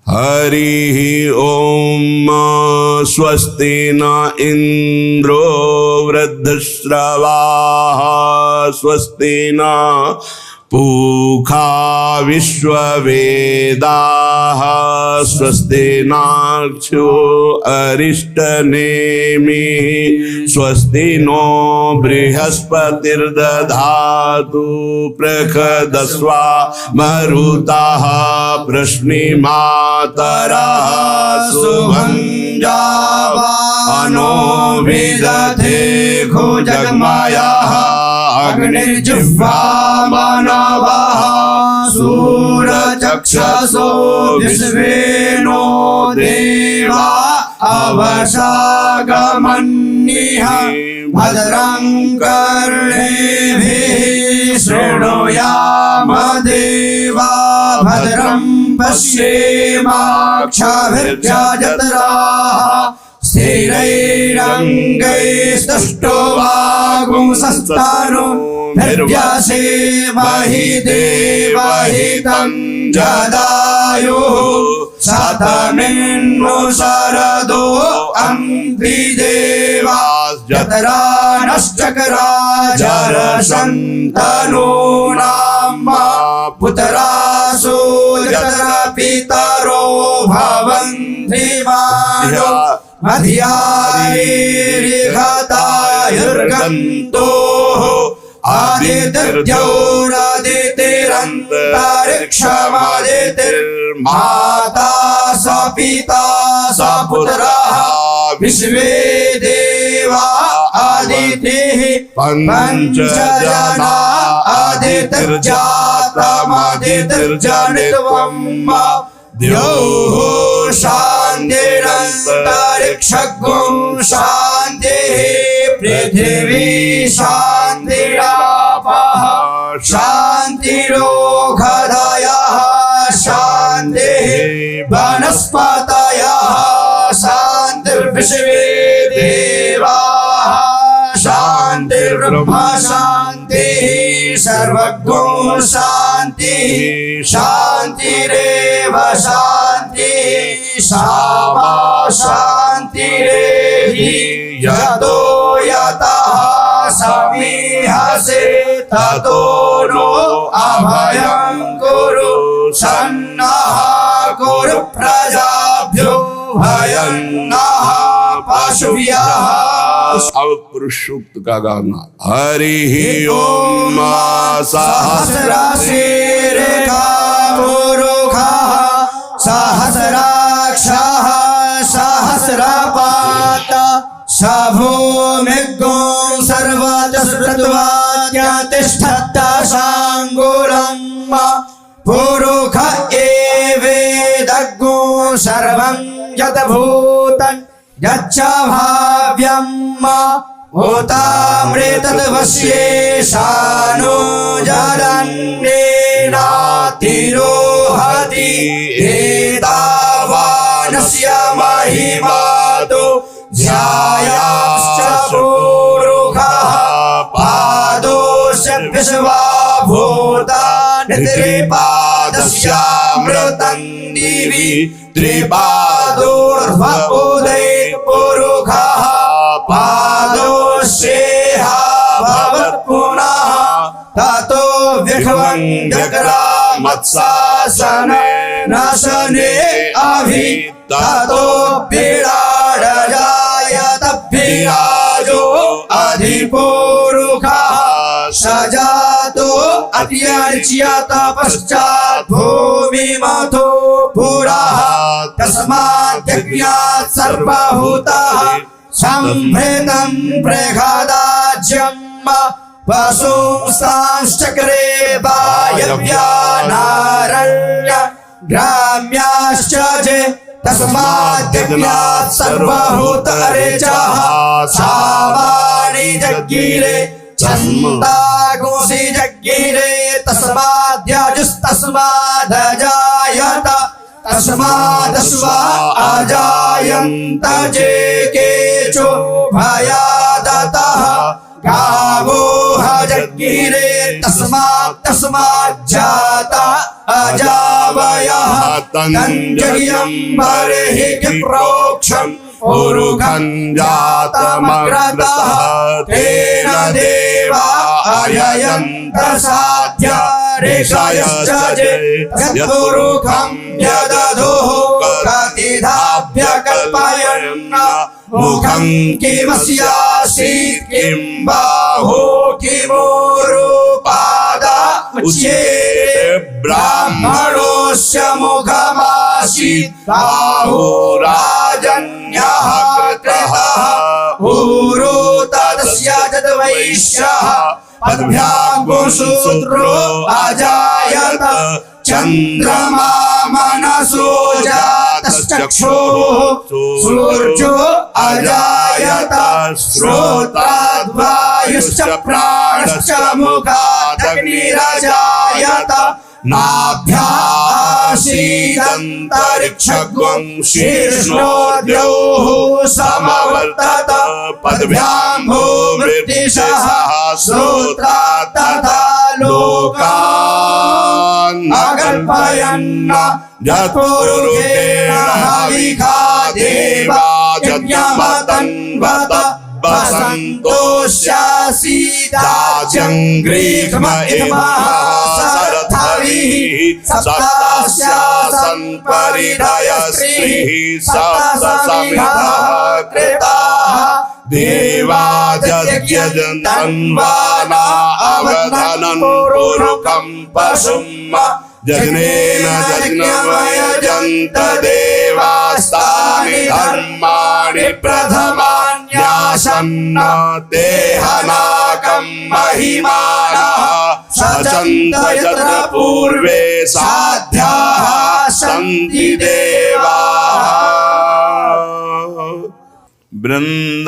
हरि ओम स्वस्ति न इंद्रो वृद्धश्रवाः स्वस्ति न पूषा विश्ववेदाः स्वस्ति नाक्षो अरिष्टनेमिः स्वस्ति नो बृहस्पतिर्दधातु प्रखदस्वा मरुताः प्रश्निमातरः सुभञ्जावानो विदधे खुजगमयः अग्निर्जिह्वा मानवः सूरचक्षसो विश्वेनो देवा अवशागमन्यः भद्रं कर्णेभिः शृणुयाम देवा भद्रं पश्येमाक्षभिर्यजत्राः स्थिरैरङ्गैस्तुष्टुवागुंसस्तानो निर्व्यासेमहि देवहितं जदायुः शतमिन्नो शरदो अन्त्रिदेवास्जत्रा नश्चक्रा जरसन्तनूनां पुत्रासो जत्रा पितरो भवन्ति मानो मध्यायिर्घतायुर्गन्तोः आदित्यौरादितिरन्तरिक्षमादितिर्माता स पिता स पुत्रः विश्वे देवा आदितिः पञ्चजना आदितिर्जातमदितिर्जनित्वम् द्योः शान्तिरन्तरिक्षगुं शान्तिः पृथिवी शान्तिरापः शान्तिरोषधयः शान्तिः वनस्पतयः शान्तिर्विश्वे देवाः शान्तिर्ब्रह्म शान्तिः सर्वगुं शान्तिः शान्तिरेव शान्तिः सामा शान्तिरेधि यतो यतः समीहसे ततो नो अभयं कुरु सन्नः कुरु प्रजाभ्यो भयं नः पशुभ्यः। अब पुरुष सूक्त का गाना। हरि ओम सहस्रशीर्षा पुरुषः सहस्राक्षः सहस्रपात् स भूमिगुं सर्वतस्त्वाज्ञातिष्ठत् शाङ्गुलं पुरुष एवेदगुं सर्वं यद्भूतं यच्च भाव्यं भूतामृतद्वस्येशानो जरन्नेनातिरोहति एतावानस्य महिमातो ध्यायाश्च पुरुषः पादोश्च विश्वभूतानि त्रिपादस्यामृतं दिवि त्रिपादोर्ध्वोदये पुरुषः पादोश्चेह भवत् पुनः ततो विश्वं जग्रामत्सासने नशने अभि ततो विराडजायत विराजो अधिपुरुषः सजातो अत्यर्च्यत पश्चात् भूमिमथो पुरः तस्मात् यज्ञात् सर्वभूतः संभृतं बृहदाज्यं पशुंस्तांश्चक्रे वायव्यानारण्य ग्राम्याश्च जे तस्मात् यज्ञात् सर्वभूतरेचः सावाणि जज्ञिरे छन्दागुंसि जज्ञिरे तस्माद्यजुस्तस्मादजायत तस्मादश्वा अजायन्त जे केचो भयादतः गावो हजज्ञिरे तस्मात् जाता अजावयः तञ्जयं बर्हिः प्रोक्षम् उरुखं जातमग्रतः तेन देवा अययन्त साध्य ऋषयश्च यदुरुखं यदधुः कतिधाभ्य कल्पयन् मुखं किमस्यासीत् किं बाहो किमोरुपादा उच्यते ब्राह्मणोऽस्य मुखमासीत् बाहुराजन्यः कृतः ऊरो तदस्य तद्वैश्यः पद्भ्यागुशूद्रो अजायत चन्द्रमा मनसो जातश्चक्षुः सूर्यो अजायत श्रोत्राद्वायुश्च प्राणश्च मुखादग्निरजायत नाभ्यासीदन्तरिक्षगं शीर्ष्णोद्योः समवर्तत पद्भ्यां भूमृत्तिशः श्रोत्रात् तथा लोकान् अकल्पयन् यत्पुरुषेण हविखा देवा यज्ञमतन्वत वसन्तोऽस्यासीदाज्यं ग्रीष्म इमः सरथविः सप्तास्यासन् परिधयस्त्रिः सप्तसमिधः कृताः देवा यज्ञजन्तन्वाना अवधनं पुरुकं पशुं जज्ञेन जज्ञमयजन्त देवास्तानि धर्माणि प्रथमान्यासन्न देहनाकं महिमानः सचन्त यत्र पूर्वे साध्याः सन्ति देवाः। वृन्दावनेश्वरी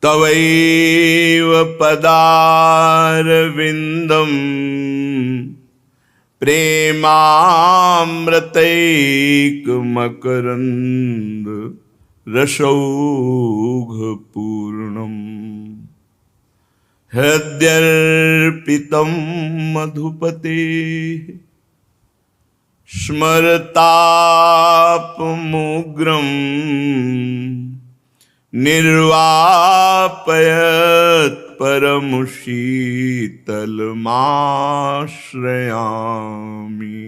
तवैव पदारविन्दं प्रेमामृतैकमकरन्द रसौघपूर्णम् हृद्यर्पितं मधुपतेः स्मरतापमुग्रम् निर्वापयत् परमशीतलमाश्रयामि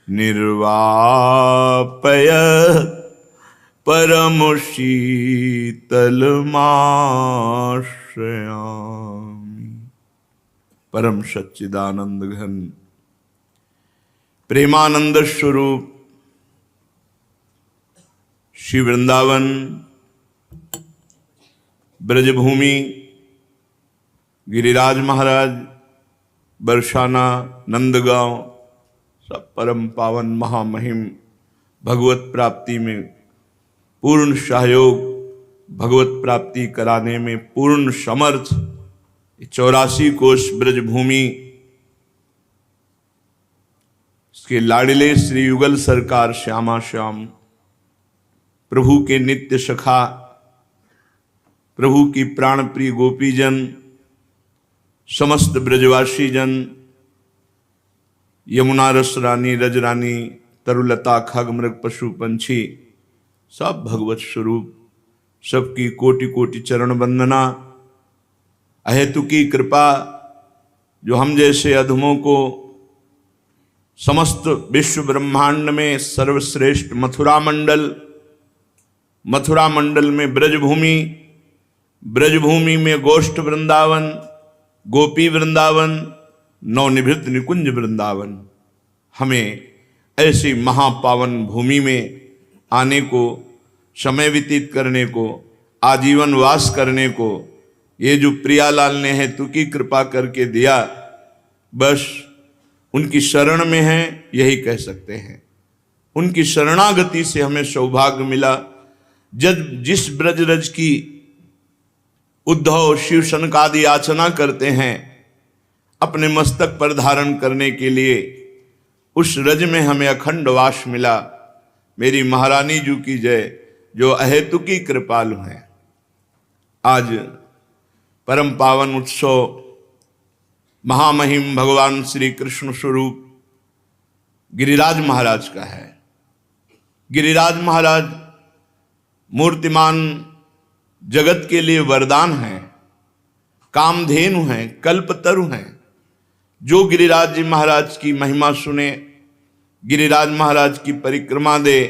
निर्वापयत् परमशीतलमाश्रयामि। परम सच्चिदानंद घन प्रेमानंद स्वरूप श्री वृंदावन ब्रजभूमि गिरिराज महाराज बरसाना नंदगांव सब परम पावन महामहिम भगवत प्राप्ति में पूर्ण सहयोग, भगवत प्राप्ति कराने में पूर्ण समर्थ 84 कोष ब्रजभूमि इसके लाडले श्री युगल सरकार श्यामा श्याम प्रभु के नित्य सखा, प्रभु की प्राण प्रिय गोपीजन, समस्त ब्रजवासी जन, यमुना रस रानी, रज रानी, तरुलता, खग मृग पशु पंछी सब भगवत स्वरूप, सबकी कोटि कोटि चरण वंदना। अहेतु की कृपा जो हम जैसे अधमों को समस्त विश्व ब्रह्मांड में सर्वश्रेष्ठ मथुरा मंडल में ब्रजभूमि, ब्रजभूमि में गोष्ठ वृंदावन, गोपी वृंदावन, नवनिभृत निकुंज वृंदावन, हमें ऐसी महापावन भूमि में आने को, समय व्यतीत करने को, आजीवन वास करने को ये जो प्रियालाल ने हेतु की कृपा करके दिया, बस उनकी शरण में है यही कह सकते हैं। उनकी शरणागति से हमें सौभाग्य मिला। जब जिस ब्रजरज की उद्धव शिव सनकादि याचना करते हैं अपने मस्तक पर धारण करने के लिए, उस रज में हमें अखंड वास मिला। मेरी महारानी जी की जय, जो अहेतु की कृपालु हैं। आज परम पावन उत्सव महामहिम भगवान श्री कृष्ण स्वरूप गिरिराज महाराज का है। गिरिराज महाराज मूर्तिमान जगत के लिए वरदान हैं, कामधेनु हैं, कल्पतरु हैं। जो गिरिराज जी महाराज की महिमा सुने, गिरिराज महाराज की परिक्रमा दे,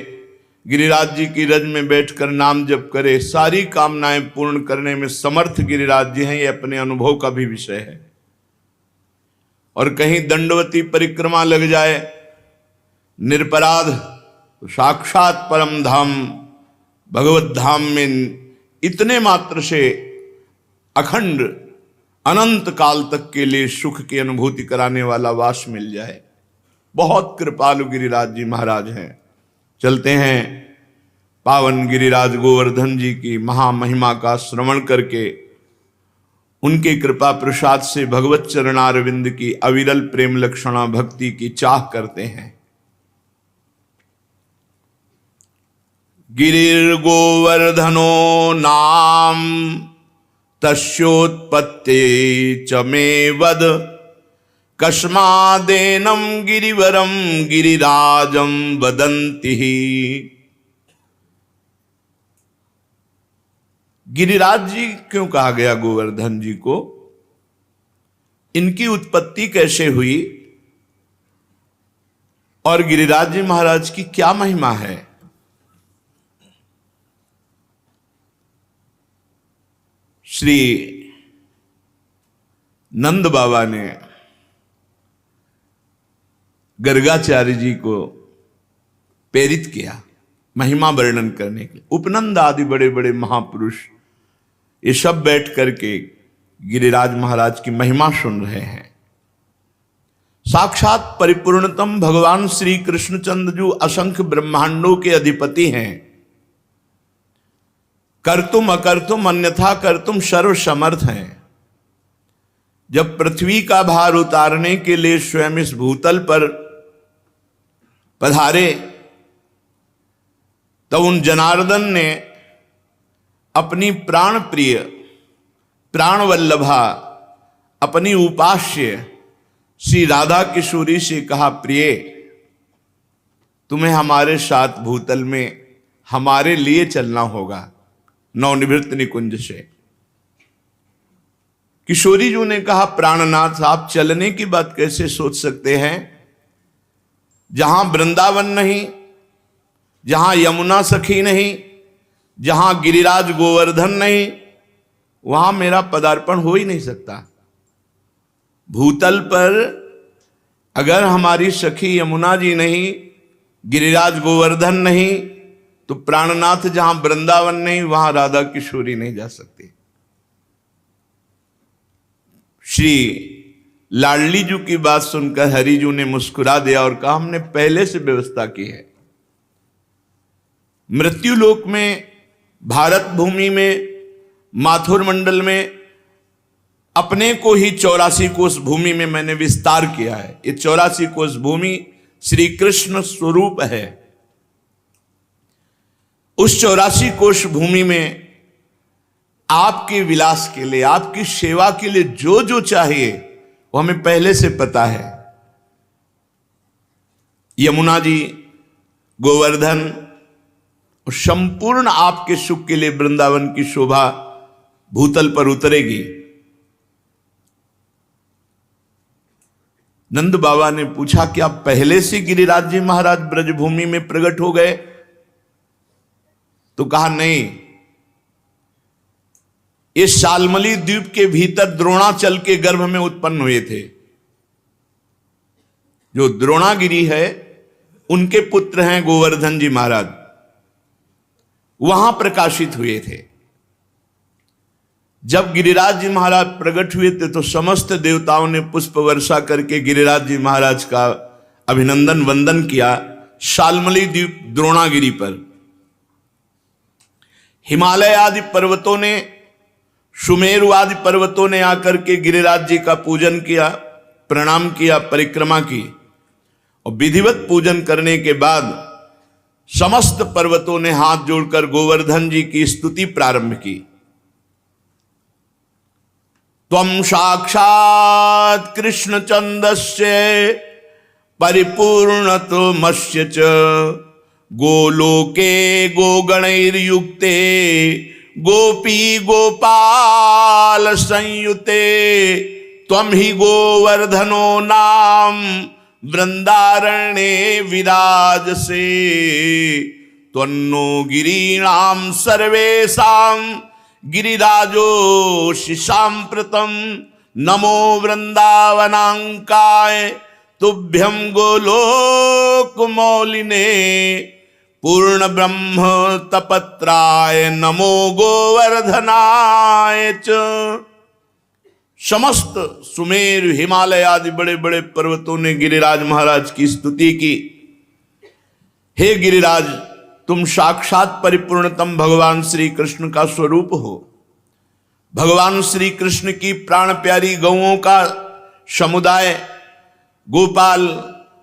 गिरिराज जी की रज में बैठकर नाम जप करे, सारी कामनाएं पूर्ण करने में समर्थ गिरिराज जी हैं। ये अपने अनुभव का भी विषय है। और कहीं दंडवती परिक्रमा लग जाए निरपराध, तो साक्षात परम धाम भगवत धाम में इतने मात्र से अखंड अनंत काल तक के लिए सुख की अनुभूति कराने वाला वास मिल जाए। बहुत कृपालु गिरिराज जी महाराज हैं। चलते हैं पावन गिरिराज गोवर्धन जी की महामहिमा का श्रवण करके उनके कृपा प्रसाद से भगवत चरणारविंद की अविरल प्रेम लक्षणा भक्ति की चाह करते हैं। गिरिर्गोवर्धनो नाम तस्योत्पत्ते च मे वद, कस्मादेनं गिरिवरं गिरिराजं वदन्ति। गिरिराज जी क्यों कहा गया गोवर्धन जी को? इनकी उत्पत्ति कैसे हुई और गिरिराज जी महाराज की क्या महिमा है? श्री नंद बाबा ने गर्गाचार्य जी को प्रेरित किया महिमा वर्णन करने के लिए। उपनंद आदि बड़े बड़े महापुरुष ये सब बैठ करके गिरिराज महाराज की महिमा सुन रहे हैं। साक्षात परिपूर्णतम भगवान श्री कृष्णचंद्र जो असंख्य ब्रह्मांडों के अधिपति हैं, कर्तुम अकर्तुम अन्यथा कर्तुम सर्व समर्थ हैं। जब पृथ्वी का भार उतारने के लिए स्वयं इस भूतल पर पधारे, तो उन जनार्दन ने अपनी प्राण प्रिय प्राण वल्लभा अपनी उपास्य श्री राधा किशोरी से कहा, प्रिय तुम्हें हमारे साथ भूतल में हमारे लिए चलना होगा नवनिवृत्त निकुंज से। किशोरी जी ने कहा, प्राणनाथ आप चलने की बात कैसे सोच सकते हैं? जहां वृंदावन नहीं, जहां यमुना सखी नहीं, जहां गिरिराज गोवर्धन नहीं, वहां मेरा पदार्पण हो ही नहीं सकता। भूतल पर अगर हमारी सखी यमुना जी नहीं, गिरिराज गोवर्धन नहीं, तो प्राणनाथ जहां वृंदावन नहीं वहां राधा किशोरी नहीं जा सकती। श्री लाडली जी की बात सुनकर हरि जी ने मुस्कुरा दिया और कहा, हमने पहले से व्यवस्था की है। मृत्यु लोक में, भारत भूमि में, माथुर मंडल में अपने को ही 84 कोस भूमि में मैंने विस्तार किया है। ये 84 कोस भूमि श्री कृष्ण स्वरूप है। उस 84 कोश भूमि में आपके विलास के लिए, आपकी सेवा के लिए जो जो चाहिए वो हमें पहले से पता है। यमुना जी, गोवर्धन और संपूर्ण आपके सुख के लिए वृंदावन की शोभा भूतल पर उतरेगी। नंद बाबा ने पूछा, क्या पहले से गिरिराज जी महाराज ब्रजभूमि में प्रकट हो गए? तो कहा, नहीं, ये शालमली द्वीप के भीतर द्रोणाचल के गर्भ में उत्पन्न हुए थे। जो द्रोणागिरी है उनके पुत्र हैं गोवर्धन जी महाराज, वहां प्रकाशित हुए थे। जब गिरिराज जी महाराज प्रकट हुए थे तो समस्त देवताओं ने पुष्प वर्षा करके गिरिराज जी महाराज का अभिनंदन वंदन किया शालमली द्वीप द्रोणागिरी पर। हिमालय आदि पर्वतों ने, सुमेरु आदि पर्वतों ने आकर के गिरिराज जी का पूजन किया, प्रणाम किया, परिक्रमा की। और विधिवत पूजन करने के बाद समस्त पर्वतों ने हाथ जोड़कर गोवर्धन जी की स्तुति प्रारंभ की। त्वं साक्षात् कृष्णचन्दस्य परिपूर्णतमस्य च गोलोके गोगणैर्युक्ते गोपी गोपाल संयुते त्वं हि गोवर्धनो नाम वृंदारण्ये विराजसे त्वन्नो गिरीणां सर्वेषां गिरिराजोऽसि साम्प्रतं नमो वृंदावनांकाय तुभ्यं गोलोकमौलिने पूर्ण ब्रह्म तपत्राय नमो गोवर्धनाय च। समस्त सुमेर हिमालय आदि बड़े बड़े पर्वतों ने गिरिराज महाराज की स्तुति की। हे गिरिराज, तुम साक्षात परिपूर्णतम भगवान श्री कृष्ण का स्वरूप हो। भगवान श्री कृष्ण की प्राण प्यारी गौओं का समुदाय, गोपाल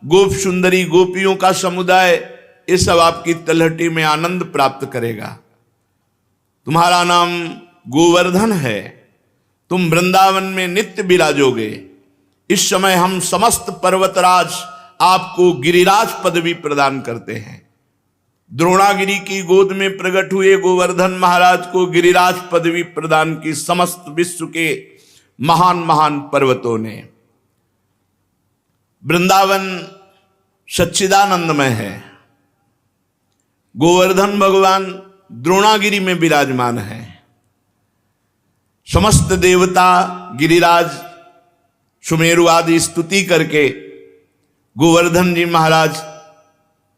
गोप सुंदरी गोपियों का समुदाय, ये सब आपकी तलहटी में आनंद प्राप्त करेगा। तुम्हारा नाम गोवर्धन है, तुम वृंदावन में नित्य विराजोगे। इस समय हम समस्त पर्वतराज आपको गिरिराज पदवी प्रदान करते हैं। द्रोणागिरी की गोद में प्रकट हुए गोवर्धन महाराज को गिरिराज पदवी प्रदान की समस्त विश्व के महान महान पर्वतों ने। वृंदावन सच्चिदानंदमय है। गोवर्धन भगवान द्रोणागिरी में विराजमान है। समस्त देवता गिरिराज सुमेरु आदि स्तुति करके गोवर्धन जी महाराज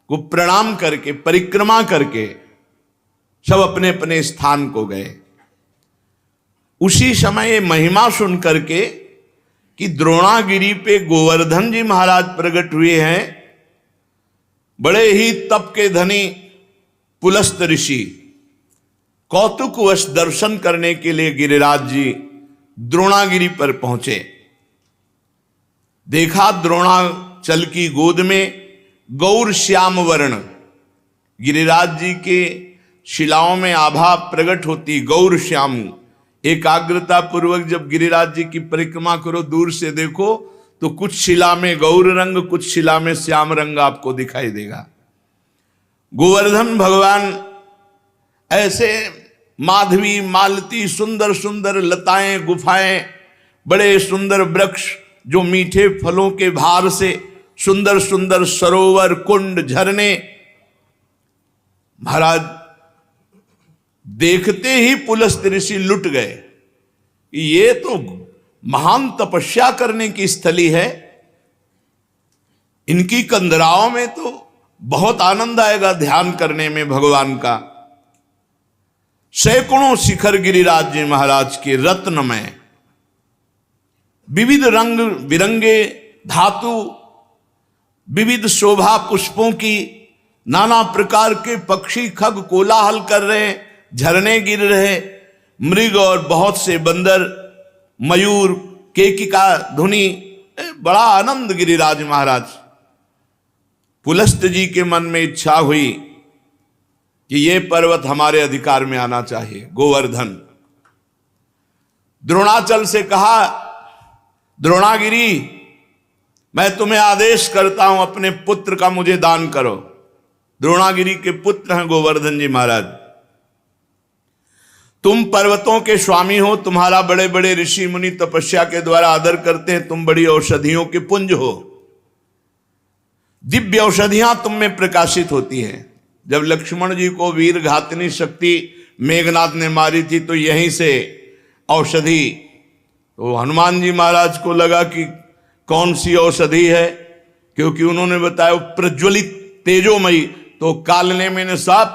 को प्रणाम करके परिक्रमा करके सब अपने अपने स्थान को गए। उसी समय महिमा सुन करके कि द्रोणागिरी पे गोवर्धन जी महाराज प्रकट हुए हैं, बड़े ही तप के धनी पुलस्त ऋषि कौतुकवश दर्शन करने के लिए गिरिराज जी द्रोणागिरी पर पहुंचे। देखा द्रोणाचल की गोद में गौर श्याम वर्ण, गिरिराज जी के शिलाओं में आभा प्रकट होती गौर श्याम। एकाग्रता पूर्वक जब गिरिराज जी की परिक्रमा करो, दूर से देखो तो कुछ शिला में गौर रंग, कुछ शिला में श्याम रंग आपको दिखाई देगा। गोवर्धन भगवान ऐसे माधवी मालती सुंदर सुंदर लताएं गुफाएं, बड़े सुंदर वृक्ष जो मीठे फलों के भार से सुंदर सुंदर सरोवर कुंड झरने, महाराज देखते ही पुलस्त ऋषि लुट गए। ये तो महान तपस्या करने की स्थली है, इनकी कंदराओं में तो बहुत आनंद आएगा ध्यान करने में भगवान का। सैकड़ों शिखर गिरिराज जी महाराज के रत्नमय, विविध रंग बिरंगे धातु, विविध शोभा पुष्पों की, नाना प्रकार के पक्षी खग कोलाहल कर रहे, झरने गिर रहे, मृग और बहुत से बंदर, मयूर, केकिका धुनी, बड़ा आनंद गिरिराज महाराज। पुलस्त जी के मन में इच्छा हुई कि ये पर्वत हमारे अधिकार में आना चाहिए। गोवर्धन द्रोणाचल से कहा, द्रोणागिरी मैं तुम्हें आदेश करता हूं अपने पुत्र का मुझे दान करो। द्रोणागिरी के पुत्र हैं गोवर्धन जी महाराज। तुम पर्वतों के स्वामी हो, तुम्हारा बड़े बड़े ऋषि मुनि तपस्या के द्वारा आदर करते हैं, तुम बड़ी औषधियों के पुंज हो, दिव्य औषधियां तुम में प्रकाशित होती हैं। जब लक्ष्मण जी को वीर घातनी शक्ति मेघनाथ ने मारी थी तो यहीं से औषधि, तो हनुमान जी महाराज को लगा कि कौन सी औषधि है, क्योंकि उन्होंने बताया प्रज्वलित तेजोमयी, तो कालने मैंने साफ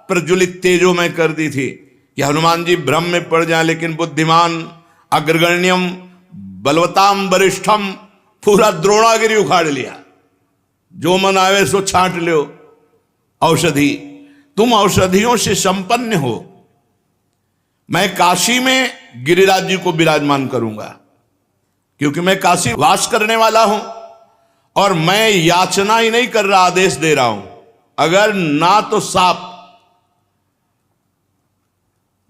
प्रज्वलित तेजोमय कर दी थी कि हनुमान जी भ्रम में पड़ जाए। लेकिन बुद्धिमान अग्रगण्यम बलवताम वरिष्ठम, पूरा द्रोणागिरी उखाड़ लिया, जो मन आवे सो छांट लो औषधि। तुम औषधियों से संपन्न हो। मैं काशी में गिरिराज जी को विराजमान करूंगा, क्योंकि मैं काशी वास करने वाला हूं, और मैं याचना ही नहीं कर रहा, आदेश दे रहा हूं। अगर ना तो साप,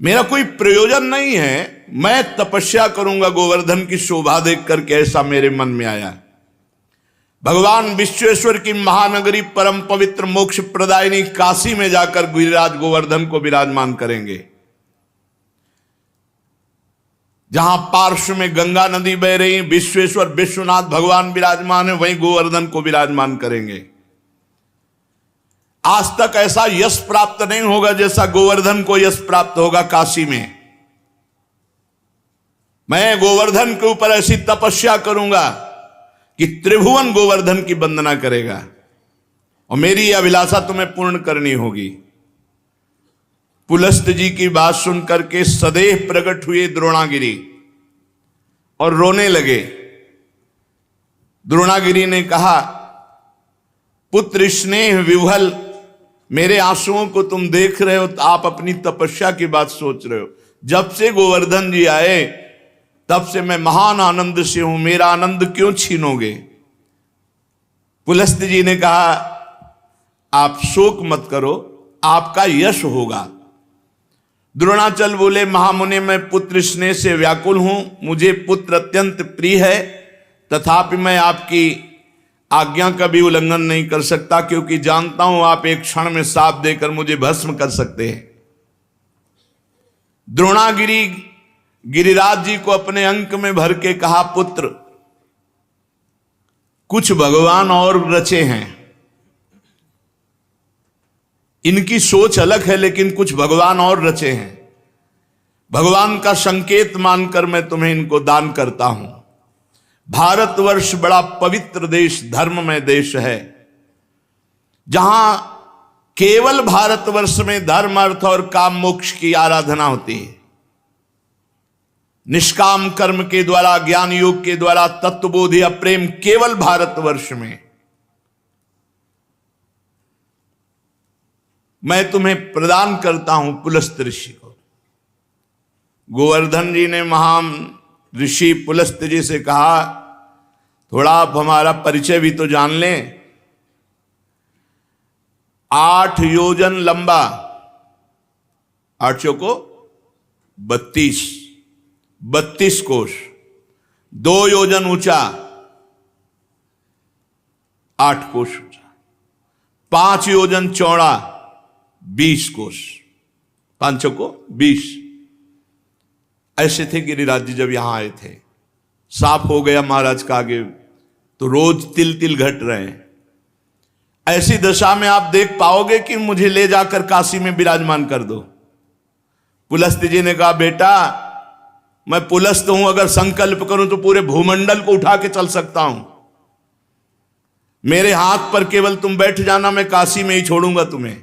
मेरा कोई प्रयोजन नहीं है, मैं तपस्या करूंगा गोवर्धन की शोभा देख करके, ऐसा मेरे मन में आया। भगवान विश्वेश्वर की महानगरी परम पवित्र मोक्ष प्रदायिनी काशी में जाकर गिरिराज गोवर्धन को विराजमान करेंगे। जहां पार्श्व में गंगा नदी बह रही, विश्वेश्वर विश्वनाथ भगवान विराजमान है, वहीं गोवर्धन को विराजमान करेंगे। आज तक ऐसा यश प्राप्त नहीं होगा जैसा गोवर्धन को यश प्राप्त होगा काशी में। मैं गोवर्धन के ऊपर ऐसी तपस्या करूंगा कि त्रिभुवन गोवर्धन की वंदना करेगा, और मेरी यह अभिलाषा तुम्हें पूर्ण करनी होगी। पुलस्त जी की बात सुनकर के सदैव प्रकट हुए द्रोणागिरी और रोने लगे। द्रोणागिरी ने कहा, पुत्र स्नेह विह्वल, मेरे आंसुओं को तुम देख रहे हो तो आप अपनी तपस्या की बात सोच रहे हो। जब से गोवर्धन जी आए तब से मैं महान आनंद से हूं, मेरा आनंद क्यों छीनोगे। पुलस्त जी ने कहा, आप शोक मत करो, आपका यश होगा। द्रोणाचल बोले, महामुनि मैं पुत्र स्नेह से व्याकुल हूं, मुझे पुत्र अत्यंत प्रिय है, तथापि मैं आपकी आज्ञा का भी उल्लंघन नहीं कर सकता, क्योंकि जानता हूं आप एक क्षण में शाप देकर मुझे भस्म कर सकते हैं। द्रोणागिरी गिरिराज जी को अपने अंक में भर के कहा, पुत्र कुछ भगवान और रचे हैं, इनकी सोच अलग है, लेकिन कुछ भगवान और रचे हैं। भगवान का संकेत मानकर मैं तुम्हें इनको दान करता हूं। भारतवर्ष बड़ा पवित्र देश, धर्ममय देश है, जहां केवल भारतवर्ष में धर्म, अर्थ और काम मोक्ष की आराधना होती है। निष्काम कर्म के द्वारा, ज्ञान योग के द्वारा तत्वबोध या प्रेम केवल भारतवर्ष में। मैं तुम्हें प्रदान करता हूं पुलस्त ऋषि को। गोवर्धन जी ने महान ऋषि पुलस्त जी से कहा, थोड़ा आप हमारा परिचय भी तो जान लें। 8 योजन लंबा, 8 चौको 32 कोश, 2 योजन ऊंचा, 8 कोश ऊंचा, 5 योजन चौड़ा, 20 कोश, 5 चौको 20। ऐसे थे गिरिराज जी जब यहां आए थे। साफ हो गया महाराज का आगे तो रोज तिल तिल घट रहे हैं। ऐसी दशा में आप देख पाओगे कि मुझे ले जाकर काशी में विराजमान कर दो। पुलस्त जी ने कहा, बेटा मैं पुलस्त हूं, अगर संकल्प करूं तो पूरे भूमंडल को उठा के चल सकता हूं। मेरे हाथ पर केवल तुम बैठ जाना, मैं काशी में ही छोड़ूंगा तुम्हें।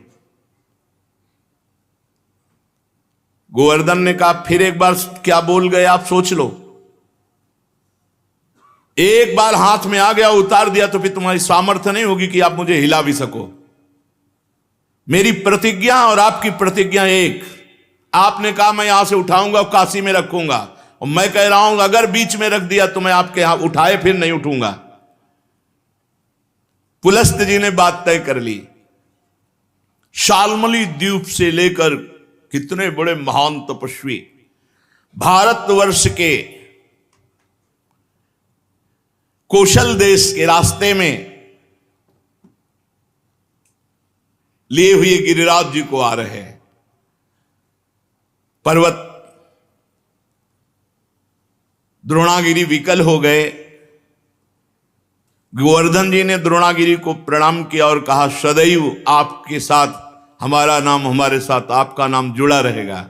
गोवर्धन ने कहा, फिर एक बार क्या बोल गए आप, सोच लो। एक बार हाथ में आ गया, उतार दिया तो फिर तुम्हारी सामर्थ्य नहीं होगी कि आप मुझे हिला भी सको। मेरी प्रतिज्ञा और आपकी प्रतिज्ञा एक। आपने कहा मैं यहां से उठाऊंगा और काशी में रखूंगा, और मैं कह रहा हूं अगर बीच में रख दिया तो मैं आपके यहां उठाए फिर नहीं उठूंगा। पुलस्त जी ने बात तय कर ली। शाल्मली द्वीप से लेकर कितने बड़े महान तपस्वी भारतवर्ष के कौशल देश के रास्ते में लिए हुए गिरिराज जी को आ रहे हैं। पर्वत द्रोणागिरी विकल हो गए। गोवर्धन जी ने द्रोणागिरी को प्रणाम किया और कहा, सदैव आपके साथ हमारा नाम, हमारे साथ आपका नाम जुड़ा रहेगा।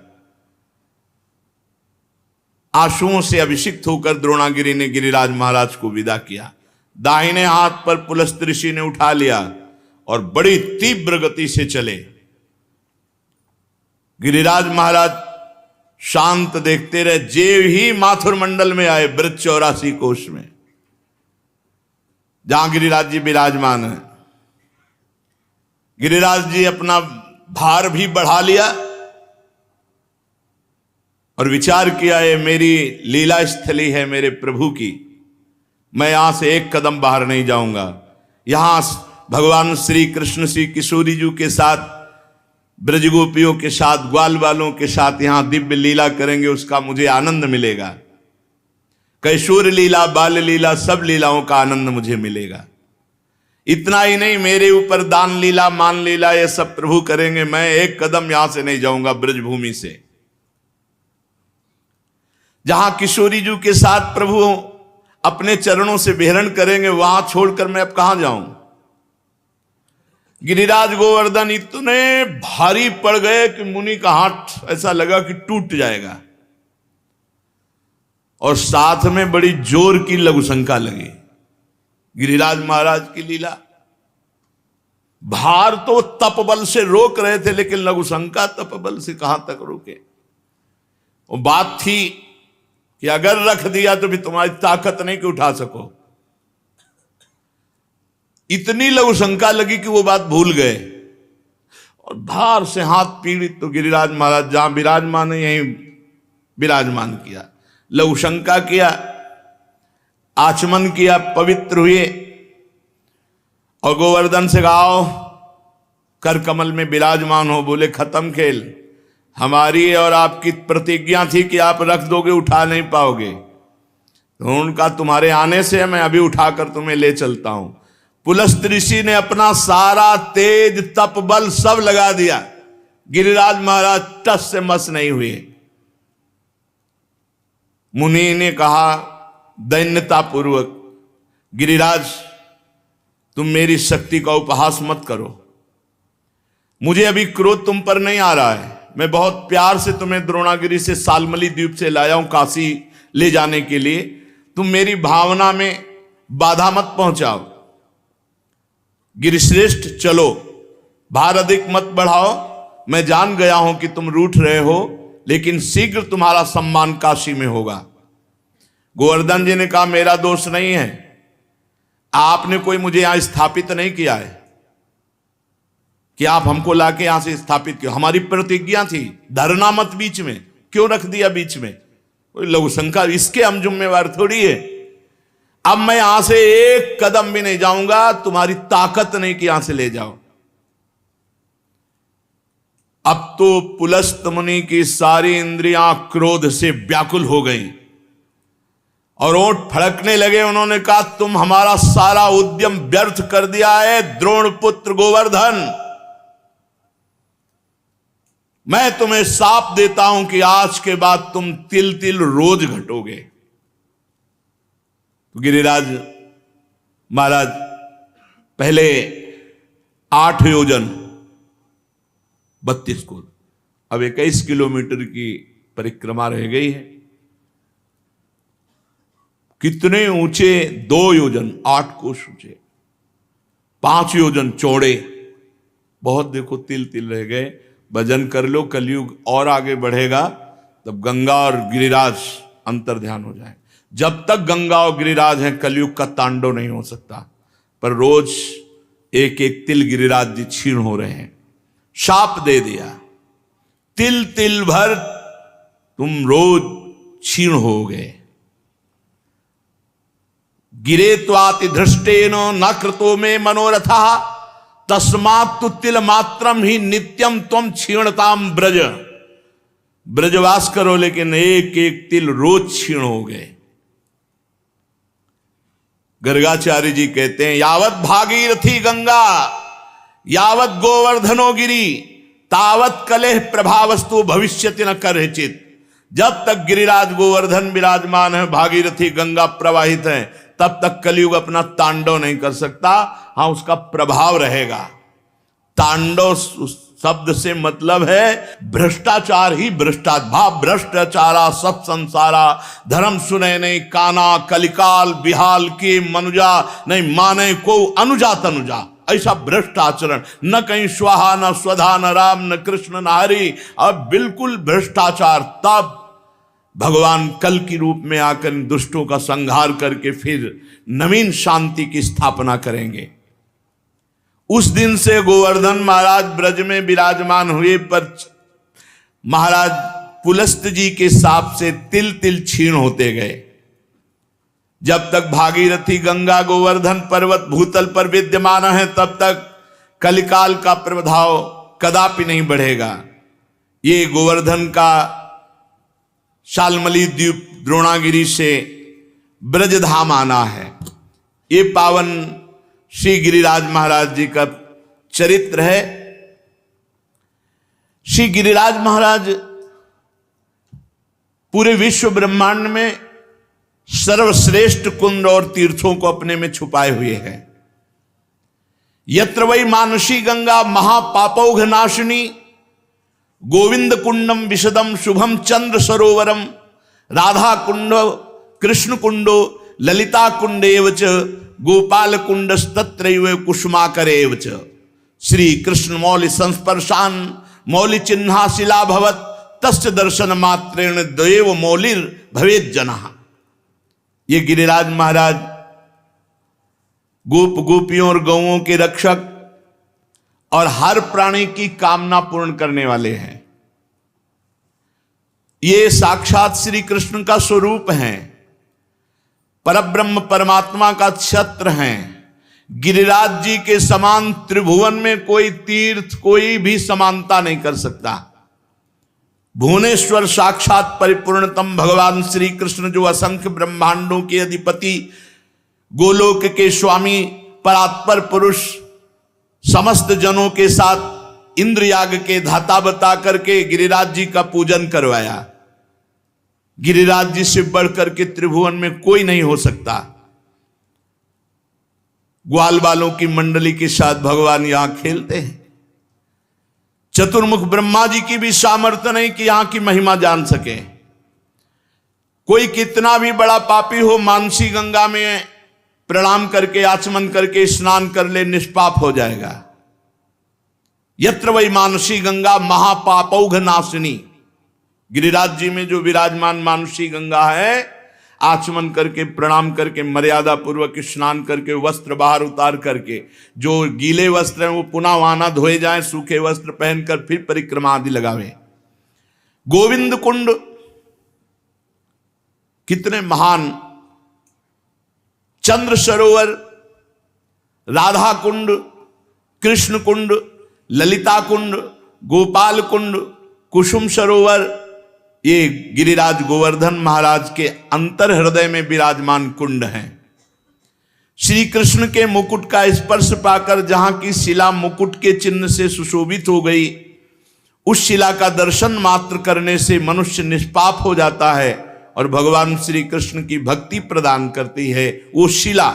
आंसुओं से अभिषिक्त होकर द्रोणागिरी ने गिरिराज महाराज को विदा किया। दाहिने हाथ पर पुलस्त ऋषि ने उठा लिया और बड़ी तीव्र गति से चले। गिरिराज महाराज शांत देखते रहे। जे ही माथुर मंडल में आए, ब्रज 84 कोश में, जहां गिरिराज जी विराजमान है, गिरिराज जी अपना भार भी बढ़ा लिया और विचार किया, ये मेरी लीला स्थली है मेरे प्रभु की, मैं यहां से एक कदम बाहर नहीं जाऊंगा। यहां भगवान श्री कृष्ण श्री किशोरी जी के साथ ब्रज गोपियों के साथ, ग्वाल वालों के साथ यहां दिव्य लीला करेंगे, उसका मुझे आनंद मिलेगा। कैशोर लीला, बाल लीला, सब लीलाओं का आनंद मुझे मिलेगा। इतना ही नहीं, मेरे ऊपर दान लीला, मान लीला, ये सब प्रभु करेंगे। मैं एक कदम यहां से नहीं जाऊंगा ब्रजभूमि से। जहां किशोरी जी के साथ प्रभु अपने चरणों से विहरण करेंगे, वहां छोड़कर मैं अब कहां जाऊं। गिरिराज गोवर्धन इतने भारी पड़ गए कि मुनि का हाथ ऐसा लगा कि टूट जाएगा, और साथ में बड़ी जोर की लघुशंका लगी। गिरिराज महाराज की लीला, भार तो तपबल से रोक रहे थे, लेकिन लघुशंका तपबल से कहां तक रोके। वो बात थी कि अगर रख दिया तो भी तुम्हारी ताकत नहीं कि उठा सको। इतनी लघुशंका लगी कि वो बात भूल गए, और भार से हाथ पीड़ित तो गिरिराज महाराज जहां विराजमान है यहीं विराजमान किया, लघुशंका किया, आचमन किया, पवित्र हुए, और गोवर्धन से गाओ कर कमल में विराजमान हो। बोले खत्म खेल, हमारी और आपकी प्रतिज्ञा थी कि आप रख दोगे, उठा नहीं पाओगे, तो उनका तुम्हारे आने से मैं अभी उठाकर तुम्हें ले चलता हूं। पुलस्त ऋषि ने अपना सारा तेज तप बल सब लगा दिया, गिरिराज महाराज टस से मस नहीं हुए। मुनि ने कहा दैन्यता पूर्वक, गिरिराज तुम मेरी शक्ति का उपहास मत करो, मुझे अभी क्रोध तुम पर नहीं आ रहा है। मैं बहुत प्यार से तुम्हें द्रोणागिरी से, सालमली द्वीप से लाया हूं काशी ले जाने के लिए। तुम मेरी भावना में बाधा मत पहुंचाओ। गिरिश्रेष्ठ चलो, भार अधिक मत बढ़ाओ। मैं जान गया हूं कि तुम रूठ रहे हो, लेकिन शीघ्र तुम्हारा सम्मान काशी में होगा। गोवर्धन जी ने कहा मेरा दोष नहीं है, आपने कोई मुझे यहां स्थापित नहीं किया है कि आप हमको लाके यहां से स्थापित किया। हमारी प्रतिज्ञा थी, धरना मत बीच में, क्यों रख दिया बीच में। कोई लघुशंका, इसके हम जिम्मेवार थोड़ी है। अब मैं यहां से एक कदम भी नहीं जाऊंगा, तुम्हारी ताकत नहीं कि यहां से ले जाओ। अब तो पुलस्त मुनि की सारी इंद्रियां क्रोध से व्याकुल हो गईं और ओंठ फड़कने लगे। उन्होंने कहा तुम हमारा सारा उद्यम व्यर्थ कर दिया है द्रोण पुत्र गोवर्धन। मैं तुम्हें शाप देता हूं कि आज के बाद तुम तिल तिल रोज घटोगे। तो गिरिराज महाराज पहले 8 योजन 32 कोस, अब 21 किलोमीटर की परिक्रमा रह गई है। कितने ऊंचे? 2 योजन 8 कोस ऊंचे, 5 योजन चौड़े, बहुत देखो तिल तिल रह गए। भजन कर लो, कलयुग और आगे बढ़ेगा तब गंगा और गिरिराज अंतर ध्यान हो जाए। जब तक गंगा और गिरिराज हैं कलयुग का तांडव नहीं हो सकता। पर रोज एक एक तिल गिरिराज जी क्षीण हो रहे हैं। शाप दे दिया, तिल तिल भर तुम रोज क्षीण हो गए। गिरे त्वाति धृष्टेन न कृतो में मनोरथा तस्मात् तु तिल मात्रम ही नित्यम त्वम क्षीणताम ब्रज। ब्रजवास करो, लेकिन एक एक तिल रोज क्षीण हो गए। गर्गाचार्य जी कहते हैं यावत भागीरथी गंगा यावत गोवर्धनो गिरी तावत कलेह प्रभावस्तु भविष्यति न करचित। जब तक गिरिराज गोवर्धन विराजमान है, भागीरथी गंगा प्रवाहित है, तब तक कलयुग अपना तांडव नहीं कर सकता। हाँ, उसका प्रभाव रहेगा। तांडव शब्द से मतलब है भ्रष्टाचार ही भ्रष्टाचार। भ्रष्टाचारा सब संसारा धर्म सुने नहीं काना कलिकाल बिहाल के मनुजा नहीं माने को अनुजा तनुजा। ऐसा भ्रष्ट आचरण, न कहीं स्वाहा न स्वधा न राम न कृष्ण न हरि। अब बिल्कुल भ्रष्टाचार। तब भगवान कल की रूप में आकर दुष्टों का संहार करके फिर नवीन शांति की स्थापना करेंगे। उस दिन से गोवर्धन महाराज ब्रज में विराजमान हुए, पर महाराज पुलस्त जी के साप से तिल तिल क्षीण होते गए। जब तक भागीरथी गंगा गोवर्धन पर्वत भूतल पर विद्यमान है, तब तक कलिकाल का प्रभाव कदापि नहीं बढ़ेगा। ये गोवर्धन का शालमली द्वीप द्रोणागिरी से ब्रजधाम आना है। ये पावन श्री गिरिराज महाराज जी का चरित्र है। श्री गिरिराज महाराज पूरे विश्व ब्रह्मांड में सर्वश्रेष्ठ कुंड और तीर्थों को अपने में छुपाए हुए हैं। यत्र वै मानसी गंगा महापापौघ नाशिनी गोविंद कुंडम विशदम शुभम चंद्र सरोवरम राधा कुंड कृष्ण कुंडो ललिता कुंडेव च गोपाल कुंडस्तत्रैव कुसुमाकरेव च श्री कृष्ण मौलि संस्पर्शान मौलि चिन्हा शिला भवत तस्य दर्शन मात्रेण देव मौलिर भवेत जनः। ये गिरिराज महाराज गोप गोपियों और गौओं के रक्षक और हर प्राणी की कामना पूर्ण करने वाले हैं। ये साक्षात श्री कृष्ण का स्वरूप हैं, परब्रह्म परमात्मा का छत्र हैं। गिरिराज जी के समान त्रिभुवन में कोई तीर्थ कोई भी समानता नहीं कर सकता। भुवनेश्वर साक्षात परिपूर्णतम भगवान श्री कृष्ण जो असंख्य ब्रह्मांडों के अधिपति गोलोक के स्वामी परात्पर पुरुष समस्त जनों के साथ इंद्र याग के धाता बता करके गिरिराज जी का पूजन करवाया। गिरिराज जी से बढ़कर के त्रिभुवन में कोई नहीं हो सकता। ग्वाल बालों की मंडली के साथ भगवान यहां खेलते हैं। चतुर्मुख ब्रह्मा जी की भी सामर्थ्य नहीं कि यहां की महिमा जान सके। कोई कितना भी बड़ा पापी हो मानसी गंगा में प्रणाम करके आचमन करके स्नान कर ले, निष्पाप हो जाएगा। यत्र वै मानसी गंगा महापापौघ नाशिनी। गिरिराज जी में जो विराजमान मानसी गंगा है, आचमन करके प्रणाम करके मर्यादा पूर्वक स्नान करके वस्त्र बाहर उतार करके, जो गीले वस्त्र हैं वो पुनः वहां धोए जाएं, सूखे वस्त्र पहनकर फिर परिक्रमा आदि लगावे। गोविंद कुंड कितने महान, चंद्र सरोवर, राधा कुंड, कृष्ण कुंड, ललिता कुंड, गोपाल कुंड, कुसुम सरोवर, ये गिरिराज गोवर्धन महाराज के अंतर हृदय में विराजमान कुंड हैं। श्री कृष्ण के मुकुट का स्पर्श पाकर जहां की शिला मुकुट के चिन्ह से सुशोभित हो गई, उस शिला का दर्शन मात्र करने से मनुष्य निष्पाप हो जाता है और भगवान श्री कृष्ण की भक्ति प्रदान करती है। वो शिला,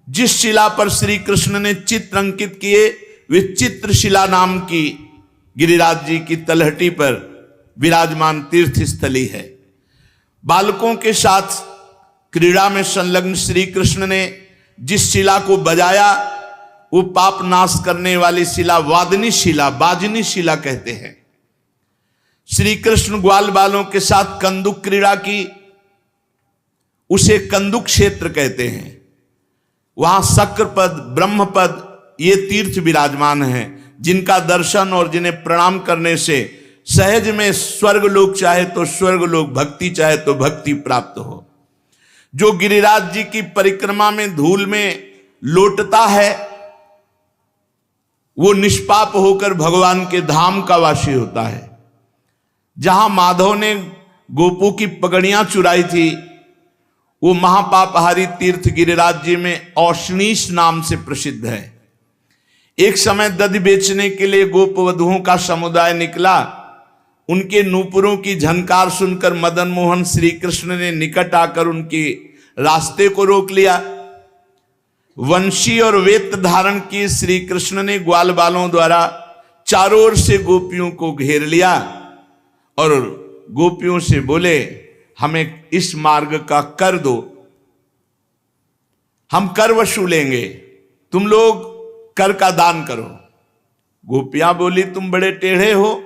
जिस शिला पर श्री कृष्ण ने चित्र अंकित किए, वे चित्र शिला नाम की गिरिराज जी की तलहटी पर विराजमान तीर्थ स्थली है। बालकों के साथ क्रीड़ा में संलग्न श्री कृष्ण ने जिस शिला को बजाया, वो पाप नाश करने वाली शिला वादनी शिला, बाजनी शिला कहते हैं। श्री कृष्ण ग्वाल बालों के साथ कंदुक क्रीड़ा की, उसे कंदुक क्षेत्र कहते हैं। वहां शक्रपद, ब्रह्मपद, ये तीर्थ विराजमान हैं, जिनका दर्शन और जिन्हें प्रणाम करने से सहज में स्वर्ग लोक चाहे तो स्वर्ग लोक, भक्ति चाहे तो भक्ति प्राप्त हो। जो गिरिराज जी की परिक्रमा में धूल में लोटता है, वो निष्पाप होकर भगवान के धाम का वासी होता है। जहां माधव ने गोपों की पगड़ियां चुराई थी, वो महापापहारी तीर्थ गिरिराज जी में औष्णीश नाम से प्रसिद्ध है। एक समय दधि बेचने के लिए गोप वधुओं का समुदाय निकला। उनके नूपुरों की झनकार सुनकर मदन मोहन श्री कृष्ण ने निकट आकर उनके रास्ते को रोक लिया। वंशी और वेत धारण किए श्री कृष्ण ने ग्वाल बालों द्वारा चारों ओर से गोपियों को घेर लिया और गोपियों से बोले, हमें इस मार्ग का कर दो, हम कर वसूलेंगे, तुम लोग कर का दान करो। गोपियां बोली, तुम बड़े टेढ़े हो,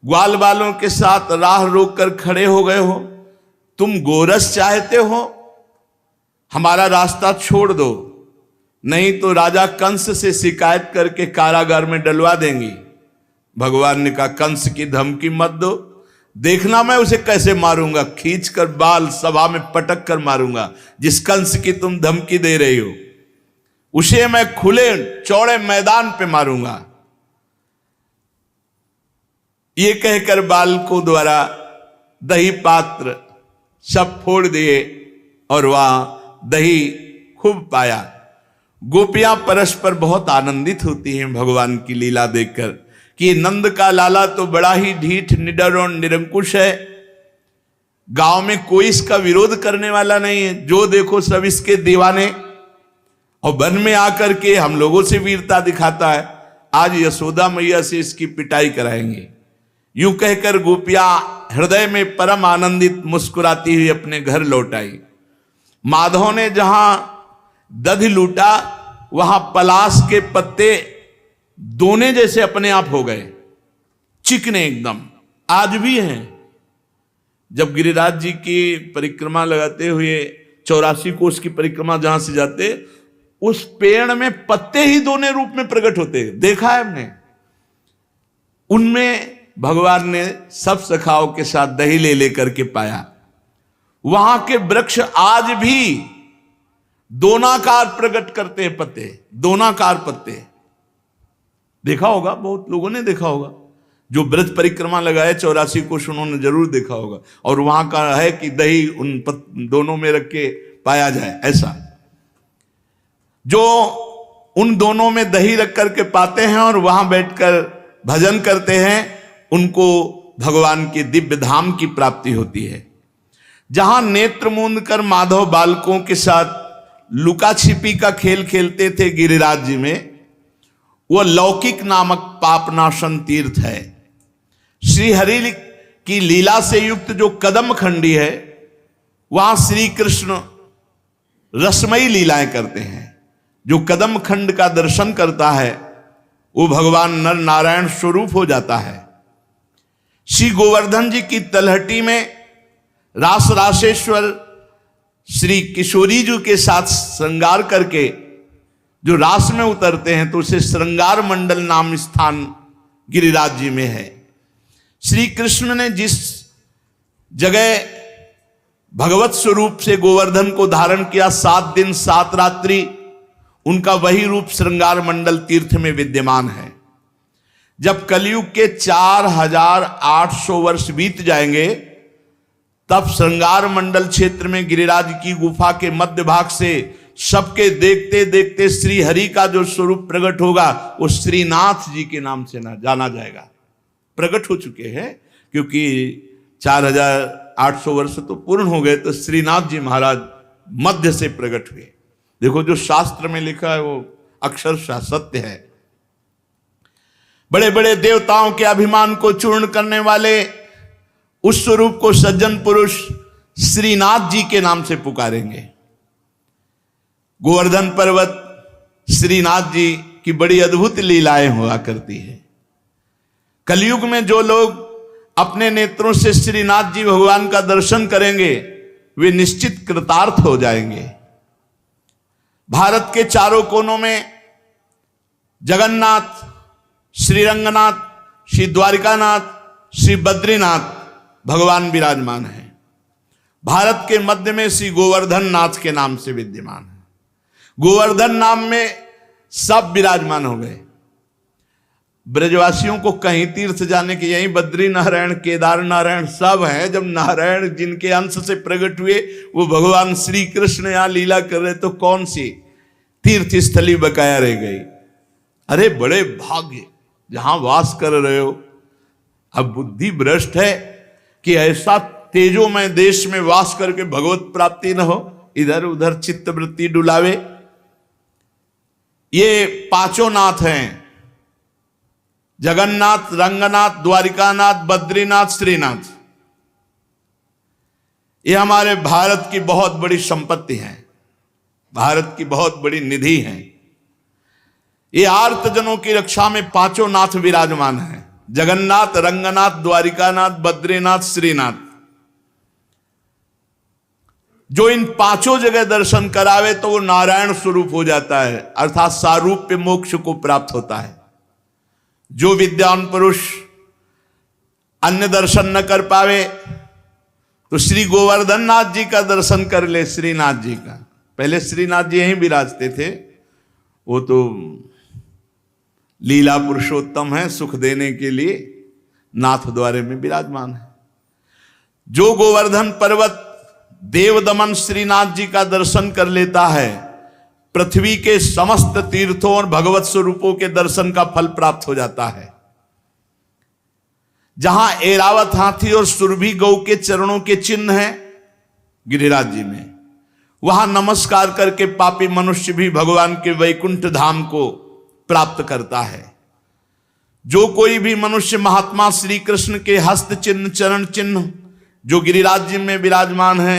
ग्वाल बालों के साथ राह रोक कर खड़े हो गए हो, तुम गोरस चाहते हो, हमारा रास्ता छोड़ दो, नहीं तो राजा कंस से शिकायत करके कारागार में डलवा देंगी। भगवान ने कहा, कंस की धमकी मत दो, देखना मैं उसे कैसे मारूंगा, खींच कर बाल सभा में पटक कर मारूंगा। जिस कंस की तुम धमकी दे रही हो, उसे मैं खुले चौड़े मैदान पे मारूंगा। ये कहकर बालकों द्वारा दही पात्र सब फोड़ दिए और वह दही खूब पाया। गोपियां परस्पर बहुत आनंदित होती हैं भगवान की लीला देखकर कि नंद का लाला तो बड़ा ही ढीठ, निडर और निरंकुश है। गांव में कोई इसका विरोध करने वाला नहीं है, जो देखो सब इसके दीवाने, और वन में आकर के हम लोगों से वीरता दिखाता है। आज यशोदा मैया से इसकी पिटाई कराएंगे। यूं कहकर गोपियां हृदय में परम आनंदित मुस्कुराती हुई अपने घर लौट आई। माधव ने जहां दधि लूटा वहां पलाश के पत्ते दोने जैसे अपने आप हो गए, चिकने एकदम। आज भी हैं। जब गिरिराज जी की परिक्रमा लगाते हुए 84 कोस की परिक्रमा जहां से जाते, उस पेड़ में पत्ते ही दोने रूप में प्रकट होते, देखा है हमने। उनमें भगवान ने सब सखाओं के साथ दही ले लेकर के पाया। वहां के वृक्ष आज भी दोनाकार प्रकट करते हैं, पत्ते दोनाकार पत्ते। देखा होगा, बहुत लोगों ने देखा होगा। जो ब्रज परिक्रमा लगाए 84 कोष उन्होंने जरूर देखा होगा। और वहां का है कि दही उन दोनों में रख के पाया जाए, ऐसा। जो उन दोनों में दही रख करके पाते हैं और वहां बैठकर भजन करते हैं, उनको भगवान के दिव्य धाम की प्राप्ति होती है। जहां नेत्र मूंद कर माधव बालकों के साथ लुका छिपी का खेल खेलते थे गिरिराज जी में, वह लौकिक नामक पापनाशन तीर्थ है। श्री हरि की लीला से युक्त जो कदम खंडी है, वहां श्री कृष्ण रसमयी लीलाएं करते हैं। जो कदम खंड का दर्शन करता है वो भगवान नर नारायण स्वरूप हो जाता है। श्री गोवर्धन जी की तलहटी में रास रासेश्वर श्री किशोरी जी के साथ श्रृंगार करके जो रास में उतरते हैं, तो उसे श्रृंगार मंडल नाम स्थान गिरिराज जी में है। श्री कृष्ण ने जिस जगह भगवत स्वरूप से गोवर्धन को धारण किया, 7 दिन 7 रात्रि, उनका वही रूप श्रृंगार मंडल तीर्थ में विद्यमान है। जब कलयुग के 4800 वर्ष बीत जाएंगे, तब श्रृंगार मंडल क्षेत्र में गिरिराज की गुफा के मध्य भाग से सबके देखते देखते श्री हरि का जो स्वरूप प्रकट होगा, वो श्रीनाथ जी के नाम से जाना जाएगा। प्रकट हो चुके हैं, क्योंकि 4800 वर्ष तो पूर्ण हो गए, तो श्रीनाथ जी महाराज मध्य से प्रकट हुए। देखो, जो शास्त्र में लिखा है वो अक्षरशः सत्य है। बड़े बड़े देवताओं के अभिमान को चूर्ण करने वाले उस स्वरूप को सज्जन पुरुष श्रीनाथ जी के नाम से पुकारेंगे। गोवर्धन पर्वत श्रीनाथ जी की बड़ी अद्भुत लीलाएं हुआ करती है। कलयुग में जो लोग अपने नेत्रों से श्रीनाथ जी भगवान का दर्शन करेंगे, वे निश्चित कृतार्थ हो जाएंगे। भारत के चारों कोनों में जगन्नाथ, श्रीरंगनाथ, श्री द्वारिकानाथ, श्री बद्रीनाथ भगवान विराजमान है। भारत के मध्य में श्री गोवर्धन नाथ के नाम से विद्यमान है। गोवर्धन नाम में सब विराजमान हो गए। ब्रजवासियों को कहीं तीर्थ जाने के, यहीं बद्री नारायण, केदार नारायण सब है। जब नारायण जिनके अंश से प्रकट हुए वो भगवान श्री कृष्ण यहां लीला कर रहे, तो कौन सी तीर्थ स्थली बकाया रह गई। अरे बड़े भाग्य जहां वास कर रहे हो। अब बुद्धि भ्रष्ट है कि ऐसा तेजोमय देश में वास करके भगवत प्राप्ति न हो, इधर उधर चित्त वृत्ति डुलावे। ये पांचों नाथ हैं, जगन्नाथ, रंगनाथ, द्वारिकानाथ, बद्रीनाथ, श्रीनाथ। ये हमारे भारत की बहुत बड़ी संपत्ति है, भारत की बहुत बड़ी निधि है। ये आर्त जनों की रक्षा में पांचों नाथ विराजमान हैं, जगन्नाथ, रंगनाथ, द्वारिकानाथ, बद्रीनाथ, श्रीनाथ। जो इन पांचों जगह दर्शन करावे तो वो नारायण स्वरूप हो जाता है, अर्थात सारूप्य मोक्ष को प्राप्त होता है। जो विद्वान पुरुष अन्य दर्शन न कर पावे तो श्री गोवर्धन नाथ जी का दर्शन कर ले, श्रीनाथ जी का। पहले श्रीनाथ जी यहीं विराजते थे, वो तो लीला पुरुषोत्तम है सुख देने के लिए। नाथ द्वारे में विराजमान है। जो गोवर्धन पर्वत देवदमन श्रीनाथ जी का दर्शन कर लेता है, पृथ्वी के समस्त तीर्थों और भगवत स्वरूपों के दर्शन का फल प्राप्त हो जाता है। जहां ऐरावत हाथी और सुरभि गौ के चरणों के चिन्ह हैं गिरिराज जी में, वहां नमस्कार करके पापी मनुष्य भी भगवान के वैकुंठ धाम को प्राप्त करता है। जो कोई भी मनुष्य महात्मा श्री कृष्ण के हस्त चिन्ह चरण चिन्ह जो गिरिराज जी में विराजमान है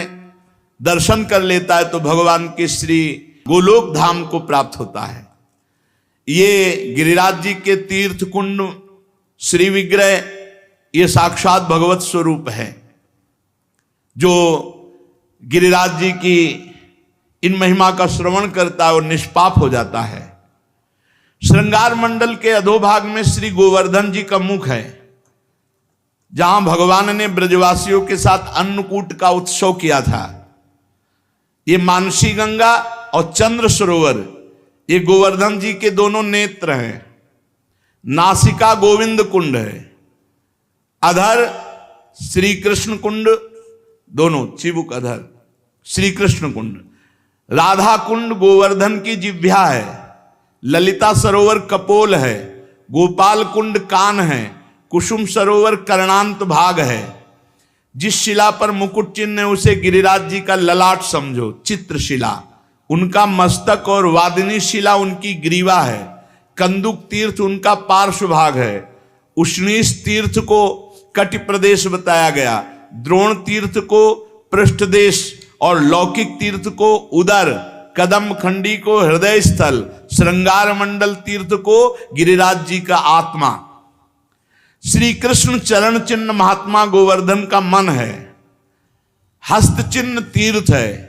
दर्शन कर लेता है तो भगवान के श्री गोलोक धाम को प्राप्त होता है। ये गिरिराज जी के तीर्थ कुंड श्री विग्रह ये साक्षात भगवत स्वरूप है। जो गिरिराज जी की इन महिमा का श्रवण करता है और निष्पाप हो जाता है। श्रृंगार मंडल के अधोभाग में श्री गोवर्धन जी का मुख है, जहां भगवान ने ब्रजवासियों के साथ अन्नकूट का उत्सव किया था। ये मानसी गंगा और चंद्र सरोवर ये गोवर्धन जी के दोनों नेत्र हैं। नासिका गोविंद कुंड है, अधर श्री कृष्ण कुंड, दोनों चिबुक अधर श्री कृष्ण कुंड। राधा कुंड गोवर्धन की जिह्वा है, ललिता सरोवर कपोल है, गोपाल कुंड कान है, कुसुम सरोवर कर्णांत भाग है। जिस शिला पर मुकुट चिन्ह है उसे गिरिराज जी का ललाट समझो, चित्रशिला उनका मस्तक और वादिनी शिला उनकी ग्रीवा है। कंदुक तीर्थ उनका पार्श्व भाग है। उष्णीश तीर्थ को कटि प्रदेश बताया गया, द्रोण तीर्थ को पृष्ठदेश और लौकिक तीर्थ को उदर, कदम खंडी को हृदय स्थल, श्रृंगार मंडल तीर्थ को गिरिराज जी का आत्मा। श्री कृष्ण चरण चिन्ह महात्मा गोवर्धन का मन है। हस्त चिन्ह तीर्थ है,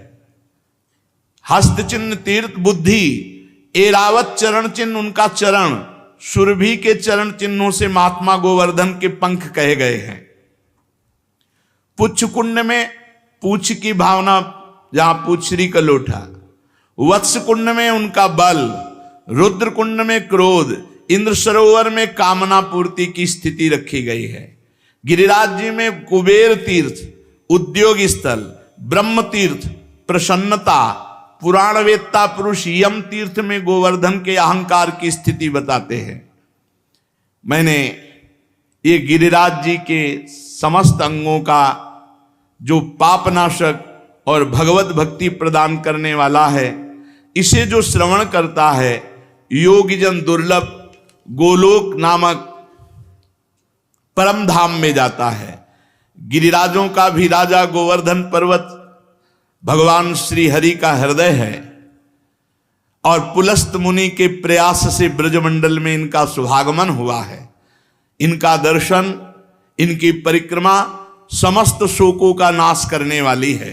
हस्त चिन्ह तीर्थ बुद्धि। ऐरावत चरण चिन्ह उनका चरण, सुरभि के चरण चिन्हों से महात्मा गोवर्धन के पंख कहे गए हैं। पुच्छ कुंड में पूछ की भावना, जहां पूछरी का लोटा। वत्स कुंड में उनका बल, रुद्र कुंड में क्रोध, इंद्र सरोवर में कामना पूर्ति की स्थिति रखी गई है। गिरिराज जी में कुबेर तीर्थ उद्योग स्थल, ब्रह्म तीर्थ प्रसन्नता, पुराणवेत्ता पुरुष यम तीर्थ में गोवर्धन के अहंकार की स्थिति बताते हैं। मैंने ये गिरिराज जी के समस्त अंगों का जो पापनाशक और भगवत भक्ति प्रदान करने वाला है, इसे जो श्रवण करता है योगीजन दुर्लभ गोलोक नामक परम धाम में जाता है। गिरिराजों का भी राजा गोवर्धन पर्वत भगवान श्री हरि का हृदय है और पुलस्त मुनि के प्रयास से ब्रजमंडल में इनका शुभागमन हुआ है। इनका दर्शन, इनकी परिक्रमा समस्त शोकों का नाश करने वाली है।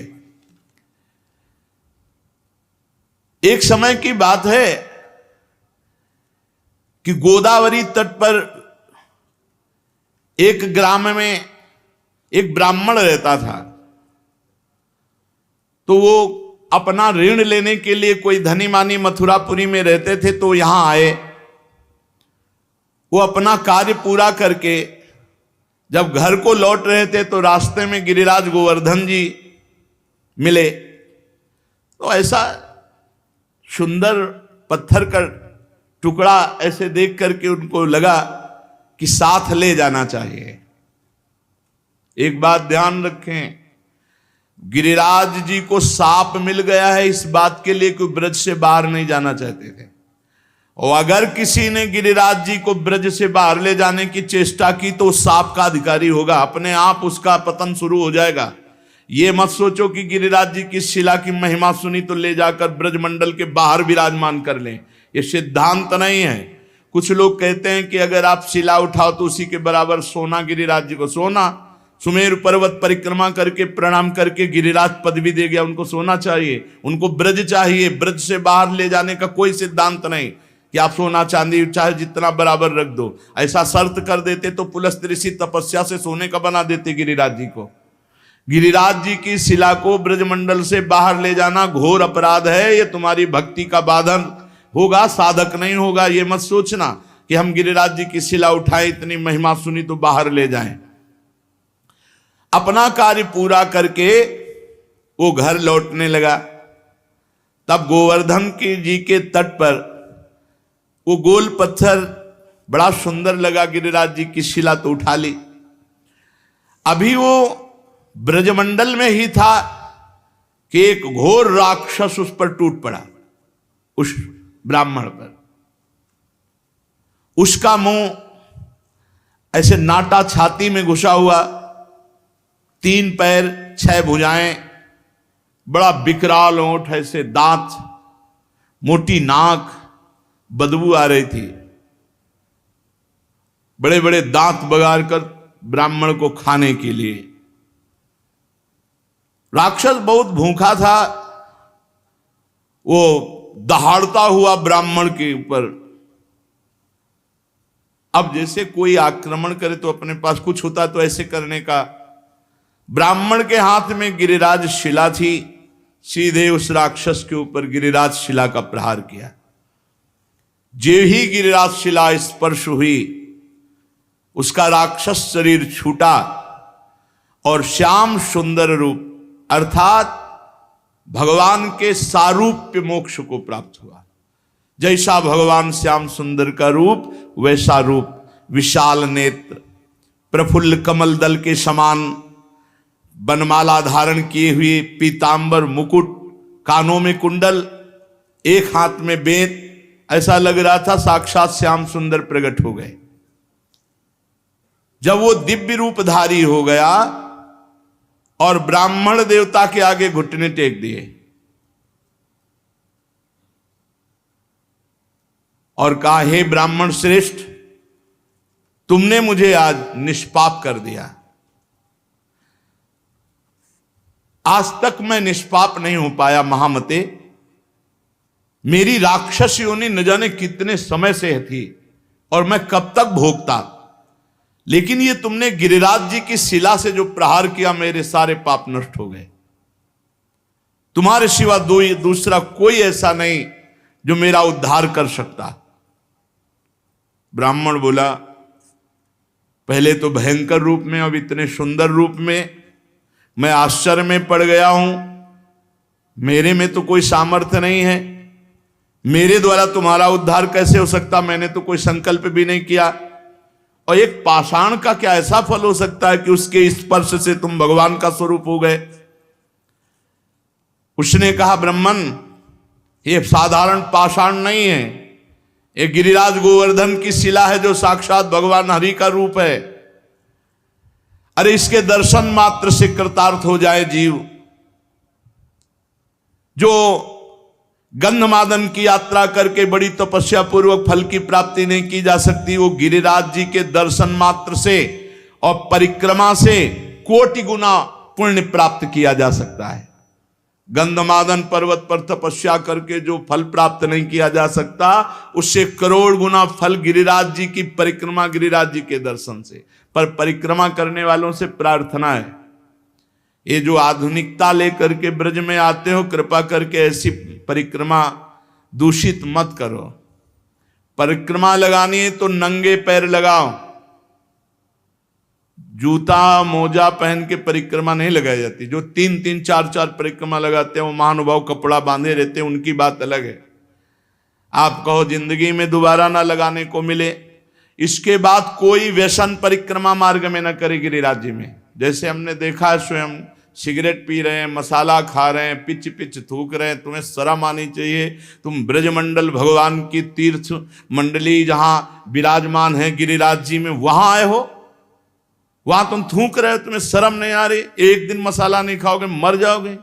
एक समय की बात है कि गोदावरी तट पर एक ग्राम में एक ब्राह्मण रहता था। तो वो अपना ऋण लेने के लिए, कोई धनी मानी मथुरापुरी में रहते थे तो यहां आए। वो अपना कार्य पूरा करके जब घर को लौट रहे थे तो रास्ते में गिरिराज गोवर्धन जी मिले। तो ऐसा सुंदर पत्थर का टुकड़ा ऐसे देख करके उनको लगा कि साथ ले जाना चाहिए। एक बात ध्यान रखें, गिरिराज जी को साप मिल गया है इस बात के लिए कि ब्रज से बाहर नहीं जाना चाहते थे। और अगर किसी ने गिरिराज जी को ब्रज से बाहर ले जाने की चेष्टा की तो साप का अधिकारी होगा, अपने आप उसका पतन शुरू हो जाएगा। ये मत सोचो कि गिरिराज जी की शिला की महिमा सुनी तो ले जाकर ब्रजमंडल के बाहर विराजमान कर लें, ये सिद्धांत नहीं है। कुछ लोग कहते हैं कि अगर आप शिला उठाओ तो उसी के बराबर सोना गिरिराज जी को, सोना सुमेरु पर्वत परिक्रमा करके प्रणाम करके गिरिराज पदवी दे गया, उनको सोना चाहिए, उनको ब्रज चाहिए। ब्रज से बाहर ले जाने का कोई सिद्धांत नहीं कि आप सोना चांदी चाहे जितना बराबर रख दो। ऐसा शर्त कर देते तो पुलस्त ऋषि तपस्या से सोने का बना देते गिरिराज जी को। गिरिराज जी की शिला को ब्रजमंडल से बाहर ले जाना घोर अपराध है। ये तुम्हारी भक्ति का बाधन होगा, साधक नहीं होगा, ये मत सोचना। कि हम गिरिराज जी की शिला उठाएं, इतनी महिमा सुनी तो बाहर ले जाएं। अपना कार्य पूरा करके वो घर लौटने लगा। तब गोवर्धन की जी के तट पर वो गोल पत्थर बड़ा सुंदर लगा, गिरिराज जी की शिला तो उठा ली। अभी वो ब्रजमंडल में ही था कि एक घोर राक्षस उस पर टूट पड़ा, उस ब्राह्मण पर। उसका मुंह ऐसे नाटा छाती में घुसा हुआ, 3 पैर 6 भुजाएं, बड़ा विकराल ओंठ, ऐसे दांत, मोटी नाक, बदबू आ रही थी। बड़े बड़े दांत बगाड़ कर ब्राह्मण को खाने के लिए। राक्षस बहुत भूखा था, वो दहाड़ता हुआ ब्राह्मण के ऊपर। अब जैसे कोई आक्रमण करे तो अपने पास कुछ होता तो ऐसे करने का। ब्राह्मण के हाथ में गिरिराज शिला थी, सीधे उस राक्षस के ऊपर गिरिराज शिला का प्रहार किया। जे ही गिरिराज शिला स्पर्श हुई, उसका राक्षस शरीर छूटा और श्याम सुंदर रूप अर्थात भगवान के सारूप्य मोक्ष को प्राप्त हुआ। जैसा भगवान श्याम सुंदर का रूप, वैसा रूप, विशाल नेत्र, प्रफुल्ल कमल दल के समान, बनमाला धारण किए हुए, पीतांबर मुकुट, कानों में कुंडल, एक हाथ में बेंत, ऐसा लग रहा था साक्षात श्याम सुंदर प्रकट हो गए। जब वो दिव्य रूपधारी हो गया और ब्राह्मण देवता के आगे घुटने टेक दिए और कहा, हे ब्राह्मण श्रेष्ठ, तुमने मुझे आज निष्पाप कर दिया। आज तक मैं निष्पाप नहीं हो पाया महामते। मेरी राक्षस योनि न जाने कितने समय से थी और मैं कब तक भोगता, लेकिन ये तुमने गिरिराज जी की शिला से जो प्रहार किया, मेरे सारे पाप नष्ट हो गए। तुम्हारे सिवा दूसरा कोई ऐसा नहीं जो मेरा उद्धार कर सकता। ब्राह्मण बोला, पहले तो भयंकर रूप में, अब इतने सुंदर रूप में मैं आश्चर्य में पड़ गया हूं। मेरे में तो कोई सामर्थ्य नहीं है, मेरे द्वारा तुम्हारा उद्धार कैसे हो सकता? मैंने तो कोई संकल्प भी नहीं किया। और एक पाषाण का क्या ऐसा फल हो सकता है कि उसके स्पर्श से तुम भगवान का स्वरूप हो गए? उसने कहा, ब्राह्मण, ये साधारण पाषाण नहीं है, ये गिरिराज गोवर्धन की शिला है जो साक्षात भगवान हरि का रूप है। अरे इसके दर्शन मात्र से कृतार्थ हो जाए जीव। जो गंधमादन की यात्रा करके बड़ी तपस्या पूर्वक फल की प्राप्ति नहीं की जा सकती, वो गिरिराज जी के दर्शन मात्र से और परिक्रमा से कोटि गुना पुण्य प्राप्त किया जा सकता है। गंधमादन पर्वत पर तपस्या करके जो फल प्राप्त नहीं किया जा सकता, उससे करोड़ गुना फल गिरिराज जी की परिक्रमा, गिरिराज जी के दर्शन से। पर परिक्रमा करने वालों से प्रार्थना है, ये जो आधुनिकता लेकर के ब्रज में आते हो, कृपा करके ऐसी परिक्रमा दूषित मत करो। परिक्रमा लगानी है तो नंगे पैर लगाओ, जूता मोजा पहन के परिक्रमा नहीं लगाई जाती। जो 3-3, 4-4 परिक्रमा लगाते हैं वो महानुभाव कपड़ा बांधे रहते हैं, उनकी बात अलग है। आप कहो जिंदगी में दोबारा ना लगाने को मिले। इसके बाद कोई व्यसन परिक्रमा मार्ग में न करे गिरिराज जी में। जैसे हमने देखा है, स्वयं सिगरेट पी रहे हैं, मसाला खा रहे हैं, पिच पिच थूक रहे हैं, तुम्हें शर्म आनी चाहिए। तुम ब्रजमंडल भगवान की तीर्थ मंडली जहां विराजमान है गिरिराज जी में, वहां आए हो, वहां तुम थूक रहे हो, तुम्हें शर्म नहीं आ रही? एक दिन मसाला नहीं खाओगे मर जाओगे,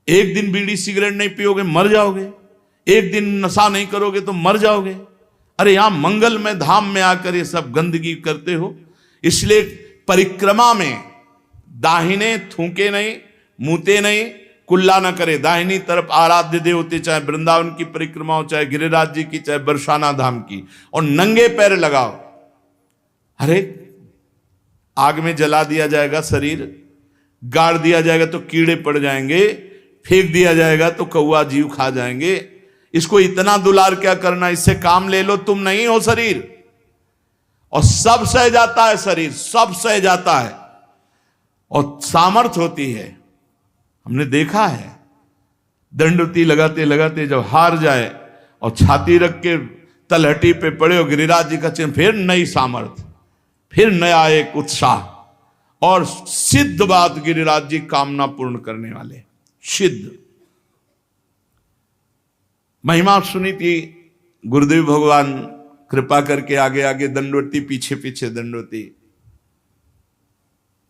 एक दिन बीड़ी सिगरेट नहीं पियोगे मर जाओगे, एक दिन नशा नहीं करोगे तो मर जाओगे। अरे यहां मंगल में धाम में आकर ये सब गंदगी करते हो। इसलिए परिक्रमा में दाहिने थूके नहीं, मुते नहीं, कुल्ला न करे। दाहिनी तरफ आराध्य देवते, चाहे वृंदावन की परिक्रमा हो, चाहे गिरिराज जी की, चाहे बरसाना धाम की, और नंगे पैर लगाओ। अरे आग में जला दिया जाएगा शरीर, गाड़ दिया जाएगा तो कीड़े पड़ जाएंगे, फेंक दिया जाएगा तो कौवा जीव खा जाएंगे। इसको इतना दुलार क्या करना, इससे काम ले लो, तुम नहीं हो शरीर। और सब सह जाता है शरीर, सब सह जाता है और सामर्थ होती है। हमने देखा है दंडवती लगाते लगाते जब हार जाए और छाती रख के तलहटी पे पड़े हो गिरिराज जी का चिन्ह, फिर नई सामर्थ, फिर नया एक उत्साह। और सिद्ध बात, गिरिराज जी कामना पूर्ण करने वाले, सिद्ध। महिमा सुनी थी, गुरुदेव भगवान कृपा करके आगे आगे दंडवती, पीछे पीछे दंडवती।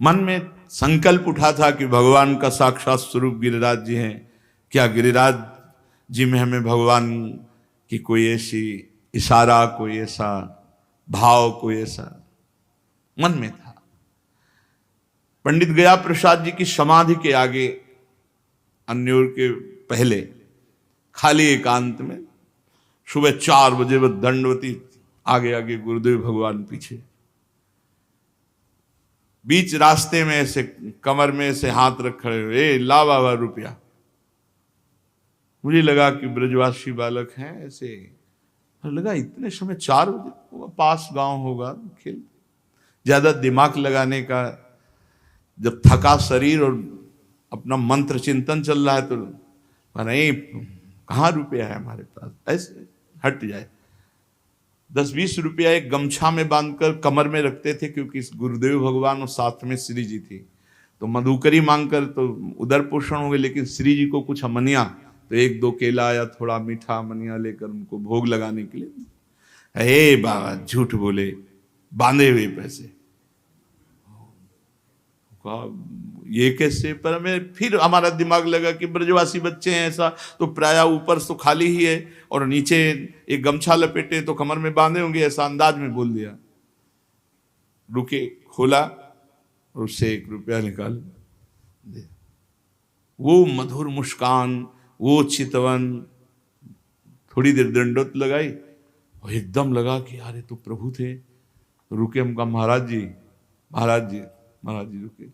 मन में संकल्प उठा था कि भगवान का साक्षात स्वरूप गिरिराज जी हैं, क्या गिरिराज जी में हमें भगवान की कोई ऐसी इशारा, कोई ऐसा भाव, कोई ऐसा मन में था। पंडित गया प्रसाद जी की समाधि के आगे, अन्योर के पहले, खाली एकांत में सुबह 4 बजे वह दंडवती, आगे आगे गुरुदेव भगवान पीछे। बीच रास्ते में ऐसे कमर में ऐसे हाथ रख खड़े हुए, ला बाबा रुपया। मुझे लगा कि ब्रजवासी बालक हैं ऐसे, लगा इतने समय 4 बजे, पास गांव होगा, खेल ज्यादा दिमाग लगाने का, जब थका शरीर और अपना मंत्र चिंतन चल रहा है तो नहीं, कहाँ रुपया है हमारे पास, ऐसे हट जाए। 10-20 रुपया एक गमछा में बांधकर कमर में रखते थे, क्योंकि गुरुदेव भगवान और साथ में श्री जी थी, तो मधुकरी मांगकर तो उदर पोषण हो गए, लेकिन श्री जी को कुछ अमनिया, तो 1-2 केला या थोड़ा मीठा अमनिया लेकर उनको भोग लगाने के लिए, हे बाबा झूठ बोले, बांधे हुए पैसे, ये कैसे। पर हमें फिर हमारा दिमाग लगा कि ब्रजवासी बच्चे हैं ऐसा, तो प्राय ऊपर तो खाली ही है और नीचे एक गमछा लपेटे तो कमर में बांधे होंगे, ऐसा अंदाज में बोल दिया। रुके, खोला और उससे 1 रुपया निकाल दे। वो मधुर मुस्कान, वो चितवन, थोड़ी देर दंडवत लगाई और एकदम लगा कि यार ये तो प्रभु थे। रुके, हम कहा महाराज जी, महाराज जी, महाराज जी रुके,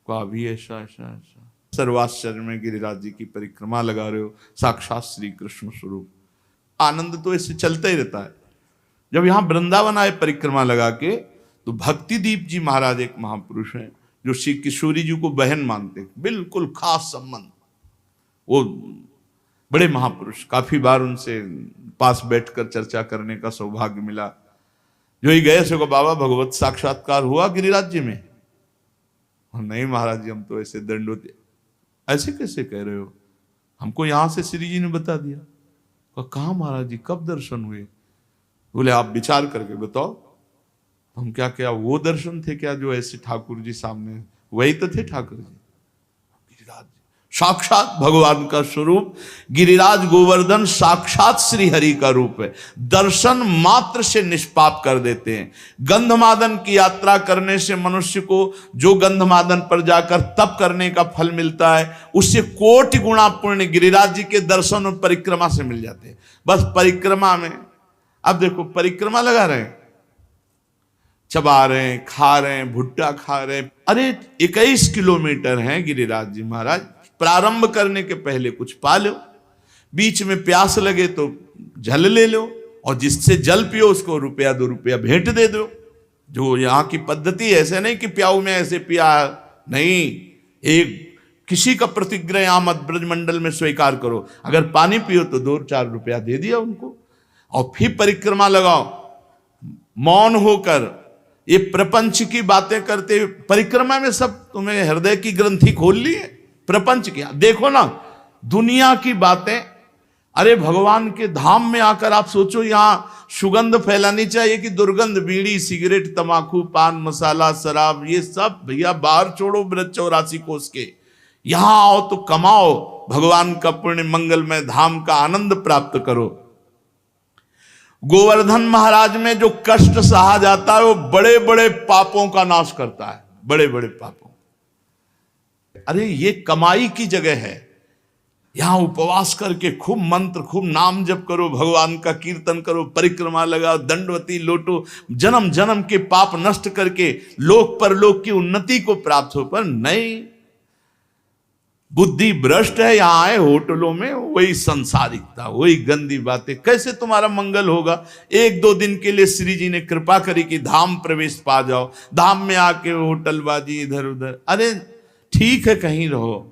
को अभी ऐसा ऐसा ऐसा। सर्वाश्चर्य में गिरिराज जी की परिक्रमा लगा रहे हो, साक्षात श्री कृष्ण स्वरूप। आनंद तो ऐसे चलता ही रहता है। जब यहाँ वृंदावन आए परिक्रमा लगा के, तो भक्तिदीप जी महाराज एक महापुरुष हैं जो श्री किशोरी जी को बहन मानते हैं, बिल्कुल खास संबंध। वो बड़े महापुरुष, काफी बार उनसे पास बैठकर चर्चा करने का सौभाग्य मिला। जो ही गए से को, बाबा भगवत साक्षात्कार हुआ गिरिराज जी में? नहीं महाराज जी, हम तो ऐसे दंडवती। ऐसे कैसे कह रहे हो? हमको यहां से श्री जी ने बता दिया। कहा महाराज जी, कब दर्शन हुए? बोले आप विचार करके बताओ। हम क्या क्या वो दर्शन थे क्या जो ऐसे ठाकुर जी सामने? वही तो थे ठाकुर जी, गिरिराज जी, साक्षात भगवान का स्वरूप। गिरिराज गोवर्धन साक्षात श्री हरि का रूप है। दर्शन मात्र से निष्पाप कर देते हैं। गंधमादन की यात्रा करने से मनुष्य को जो गंधमादन पर जाकर तप करने का फल मिलता है, उससे कोटि गुणा पुण्य गिरिराज जी के दर्शन और परिक्रमा से मिल जाते हैं। बस परिक्रमा में, अब देखो परिक्रमा लगा रहे हैं, चबा रहे हैं, खा रहे हैं, भुट्टा खा रहे हैं। अरे 21 किलोमीटर है गिरिराज जी महाराज। प्रारंभ करने के पहले कुछ पा लो, बीच में प्यास लगे तो जल ले लो, और जिससे जल पियो उसको 1-2 रुपया भेंट दे दो। जो यहाँ की पद्धति, ऐसे नहीं कि प्याऊ में ऐसे पिया नहीं, एक किसी का प्रतिग्रह यहाँ मत ब्रजमंडल में स्वीकार करो। अगर पानी पियो तो 2-4 रुपया दे दिया उनको, और फिर परिक्रमा लगाओ मौन होकर। ये प्रपंच की बातें करते, परिक्रमा में सब तुम्हें हृदय की ग्रंथि खोल ली है। प्रपंच क्या देखो ना, दुनिया की बातें। अरे भगवान के धाम में आकर आप सोचो, यहां सुगंध फैलानी चाहिए कि दुर्गंध? बीड़ी, सिगरेट, तमाकू, पान मसाला, शराब, ये सब भैया बाहर छोड़ो ब्रज 84 कोस के। यहां आओ तो कमाओ, भगवान का पुण्य मंगलमय धाम का आनंद प्राप्त करो। गोवर्धन महाराज में जो कष्ट सहा जाता है, वो बड़े बड़े पापों का नाश करता है, बड़े बड़े पापों। अरे ये कमाई की जगह है। यहां उपवास करके खूब मंत्र, खूब नाम जप करो, भगवान का कीर्तन करो, परिक्रमा लगाओ, दंडवती लोटो, जन्म जन्म के पाप नष्ट करके लोक परलोक की उन्नति को प्राप्त हो। पर नहीं, बुद्धि भ्रष्ट है, यहां आए होटलों में वही संसारिकता, वही गंदी बातें, कैसे तुम्हारा मंगल होगा। 1-2 दिन के लिए श्री जी ने कृपा करी कि धाम प्रवेश पा जाओ, धाम में आके होटलबाजी इधर उधर। अरे ठीक है कहीं रहो,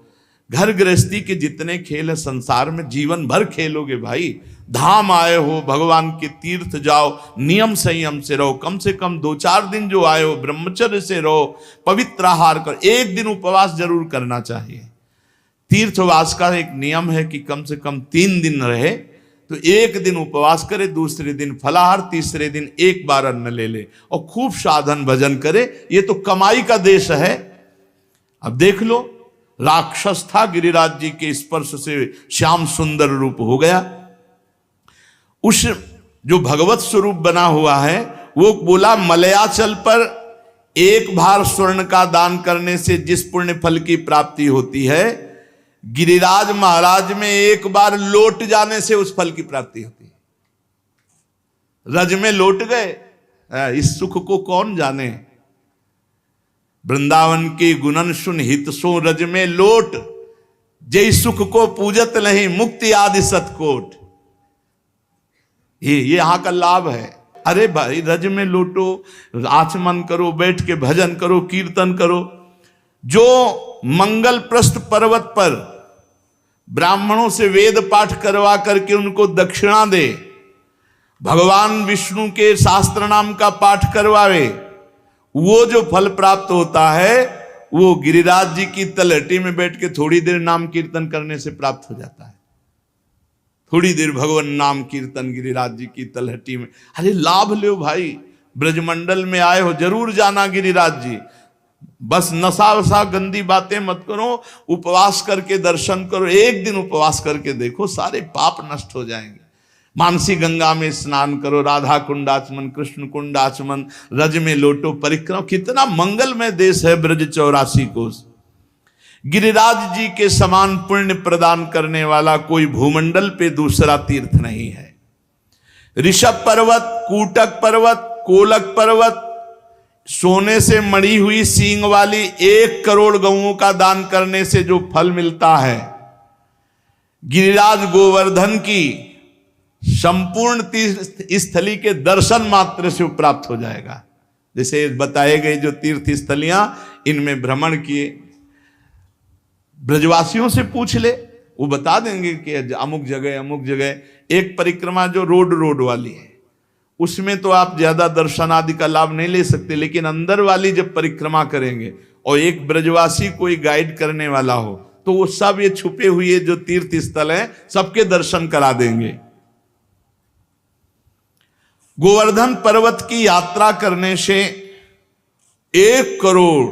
घर गृहस्थी के जितने खेल है संसार में जीवन भर खेलोगे भाई। धाम आए हो, भगवान के तीर्थ जाओ, नियम संयम से रहो, कम से कम 2-4 दिन जो आए हो ब्रह्मचर्य से रहो, पवित्र आहार करो, 1 दिन उपवास जरूर करना चाहिए। तीर्थवास का एक नियम है कि कम से कम 3 दिन रहे तो 1 दिन उपवास करे, दूसरे दिन फलाहार, तीसरे दिन 1 बार अन्न ले ले और खूब साधन भजन करे। ये तो कमाई का देश है। अब देख लो, राक्षस था, गिरिराज जी के स्पर्श से श्याम सुंदर रूप हो गया। उस जो भगवत स्वरूप बना हुआ है वो बोला, मलयाचल पर 1 भार स्वर्ण का दान करने से जिस पुण्य फल की प्राप्ति होती है, गिरिराज महाराज में 1 बार लौट जाने से उस फल की प्राप्ति होती है। रज में लौट गए, इस सुख को कौन जाने। वृंदावन के गुणन सुन हित सो रज में लोट, जय सुख को पूजत नहीं मुक्ति आदि सतकोट। ये यहां का लाभ है। अरे भाई रज में लोटो, आचमन करो, बैठ के भजन करो, कीर्तन करो। जो मंगल प्रस्थ पर्वत पर ब्राह्मणों से वेद पाठ करवा करके उनको दक्षिणा दे, भगवान विष्णु के शास्त्र नाम का पाठ करवावे, वो जो फल प्राप्त होता है वो गिरिराज जी की तलहटी में बैठ के थोड़ी देर नाम कीर्तन करने से प्राप्त हो जाता है। थोड़ी देर भगवान नाम कीर्तन गिरिराज जी की तलहटी में। अरे लाभ लो भाई, ब्रजमंडल में आए हो जरूर जाना गिरिराज जी। बस नशा वशा गंदी बातें मत करो, उपवास करके दर्शन करो। 1 दिन उपवास करके देखो, सारे पाप नष्ट हो जाएंगे। मानसी गंगा में स्नान करो, राधा कुंडाचमन, कृष्ण कुंडाचमन, रज में लोटो, परिक्रमा। कितना मंगलमय देश है ब्रज 84 कोस। गिरिराज जी के समान पुण्य प्रदान करने वाला कोई भूमंडल पे दूसरा तीर्थ नहीं है। ऋषभ पर्वत, कूटक पर्वत, कोलक पर्वत, सोने से मढ़ी हुई सींग वाली 1 करोड़ गऊओं का दान करने से जो फल मिलता है, गिरिराज गोवर्धन की संपूर्ण तीर्थ स्थली के दर्शन मात्र से प्राप्त हो जाएगा। जैसे बताए गए जो तीर्थ स्थलियां, इनमें भ्रमण किए, ब्रजवासियों से पूछ ले, वो बता देंगे कि अमुक जगह। एक परिक्रमा जो रोड वाली है उसमें तो आप ज्यादा दर्शन आदि का लाभ नहीं ले सकते, लेकिन अंदर वाली जब परिक्रमा करेंगे और एक ब्रजवासी कोई गाइड करने वाला हो तो वो सब ये छुपे हुए जो तीर्थ स्थल हैं सबके दर्शन करा देंगे। गोवर्धन पर्वत की यात्रा करने से 1 करोड़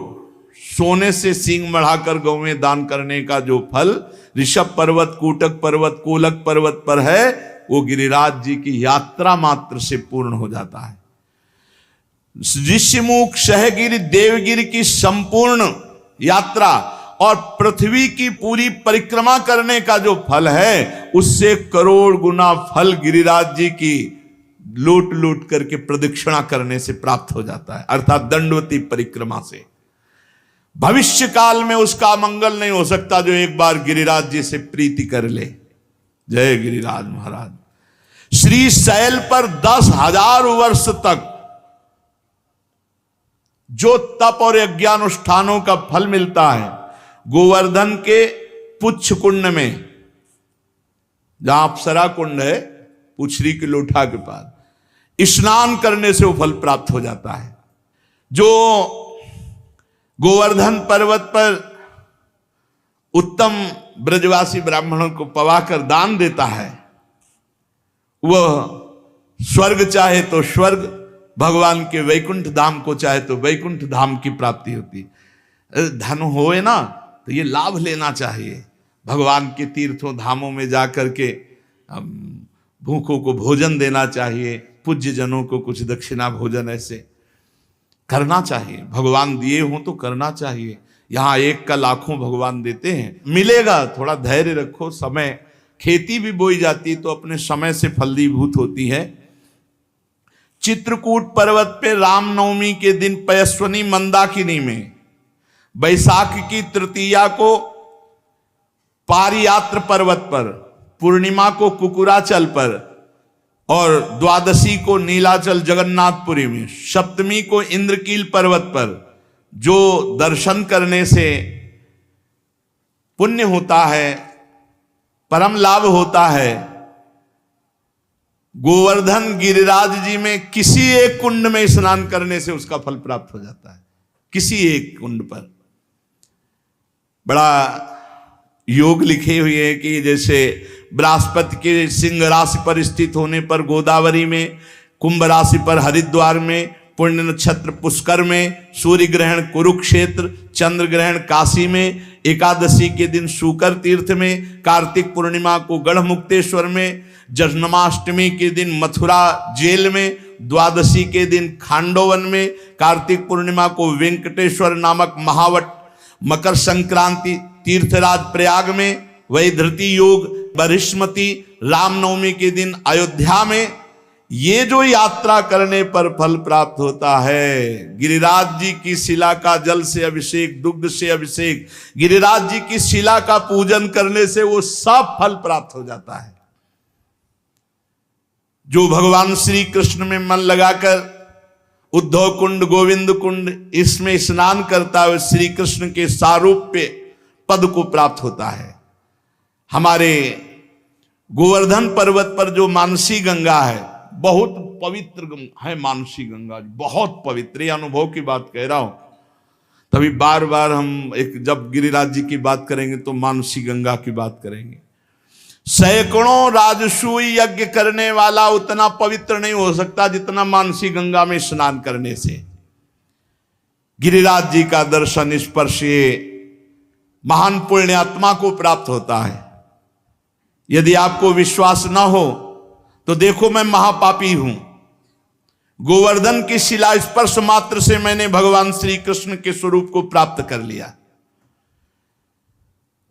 सोने से सींग बढ़ाकर गौ में दान करने का जो फल ऋषभ पर्वत, कूटक पर्वत, कोलक पर्वत पर है, वो गिरिराज जी की यात्रा मात्र से पूर्ण हो जाता है। ऋषिमुख, सहगिरि, देवगिरि की संपूर्ण यात्रा और पृथ्वी की पूरी परिक्रमा करने का जो फल है, उससे करोड़ गुना फल गिरिराज जी की लूट लूट करके प्रदक्षिणा करने से प्राप्त हो जाता है, अर्थात दंडवती परिक्रमा से। भविष्य काल में उसका मंगल नहीं हो सकता जो एक बार गिरिराज जी से प्रीति कर ले। जय गिरिराज महाराज। श्री शैल पर 10,000 वर्ष तक जो तप और यज्ञानुष्ठानों का फल मिलता है, गोवर्धन के पुच्छ कुंड में, जहां अप्सरा कुंड है पुछरी की लोठा के पास, स्नान करने से वो फल प्राप्त हो जाता है। जो गोवर्धन पर्वत पर उत्तम ब्रजवासी ब्राह्मणों को पवाकर दान देता है, वह स्वर्ग चाहे तो स्वर्ग, भगवान के वैकुंठ धाम को चाहे तो वैकुंठ धाम की प्राप्ति होती है। धन होए ना तो ये लाभ लेना चाहिए। भगवान के तीर्थों धामों में जाकर के भूखों को भोजन देना चाहिए, पूज्य जनों को कुछ दक्षिणा भोजन ऐसे करना चाहिए। भगवान दिए हों तो करना चाहिए। यहाँ 1 का लाखों भगवान देते हैं, मिलेगा। थोड़ा धैर्य रखो। समय, खेती भी बोई जाती तो अपने समय से फलीभूत होती है। चित्रकूट पर्वत पे रामनवमी के दिन पयस्वनी मंदाकिनी में बैसाख की तृतीया को पारियात्र पर्वत पर, पूर्णिमा को कुकुराचल पर, और द्वादशी को नीलाचल जगन्नाथपुरी में, सप्तमी को इंद्रकील पर्वत पर जो दर्शन करने से पुण्य होता है, परम लाभ होता है, गोवर्धन गिरिराज जी में किसी एक कुंड में स्नान करने से उसका फल प्राप्त हो जाता है। किसी एक कुंड पर बड़ा योग लिखे हुए हैं कि जैसे बृहस्पति के सिंह राशि पर स्थित होने पर गोदावरी में, कुंभ राशि पर हरिद्वार में, पुण्य नक्षत्र पुष्कर में, सूर्य ग्रहण कुरुक्षेत्र, चंद्र ग्रहण काशी में, एकादशी के दिन शुकर तीर्थ में, कार्तिक पूर्णिमा को गढ़मुक्तेश्वर में, जन्माष्टमी के दिन मथुरा जेल में, द्वादशी के दिन खांडोवन में, कार्तिक पूर्णिमा को वेंकटेश्वर नामक महावट, मकर संक्रांति तीर्थराज प्रयाग में, वही धृति योग बृहस्पति, रामनवमी के दिन अयोध्या में। ये जो यात्रा करने पर फल प्राप्त होता है, गिरिराज जी की शिला का जल से अभिषेक, दुग्ध से अभिषेक, गिरिराज जी की शिला का पूजन करने से वो सब फल प्राप्त हो जाता है। जो भगवान श्री कृष्ण में मन लगाकर उद्धव कुंड, गोविंद कुंड इसमें स्नान करता है, श्री कृष्ण के सारूप्य पद को प्राप्त होता है। हमारे गोवर्धन पर्वत पर जो मानसी गंगा है, बहुत पवित्र है मानसी गंगा, बहुत पवित्र, ये अनुभव की बात कह रहा हूं। तभी बार बार हम जब गिरिराज जी की बात करेंगे तो मानसी गंगा की बात करेंगे। सैकड़ों राजसूय यज्ञ करने वाला उतना पवित्र नहीं हो सकता जितना मानसी गंगा में स्नान करने से। गिरिराज जी का दर्शन स्पर्श महान पुण्यात्मा को प्राप्त होता है। यदि आपको विश्वास ना हो तो देखो, मैं महापापी हूं, गोवर्धन की शिला स्पर्श मात्र से मैंने भगवान श्री कृष्ण के स्वरूप को प्राप्त कर लिया।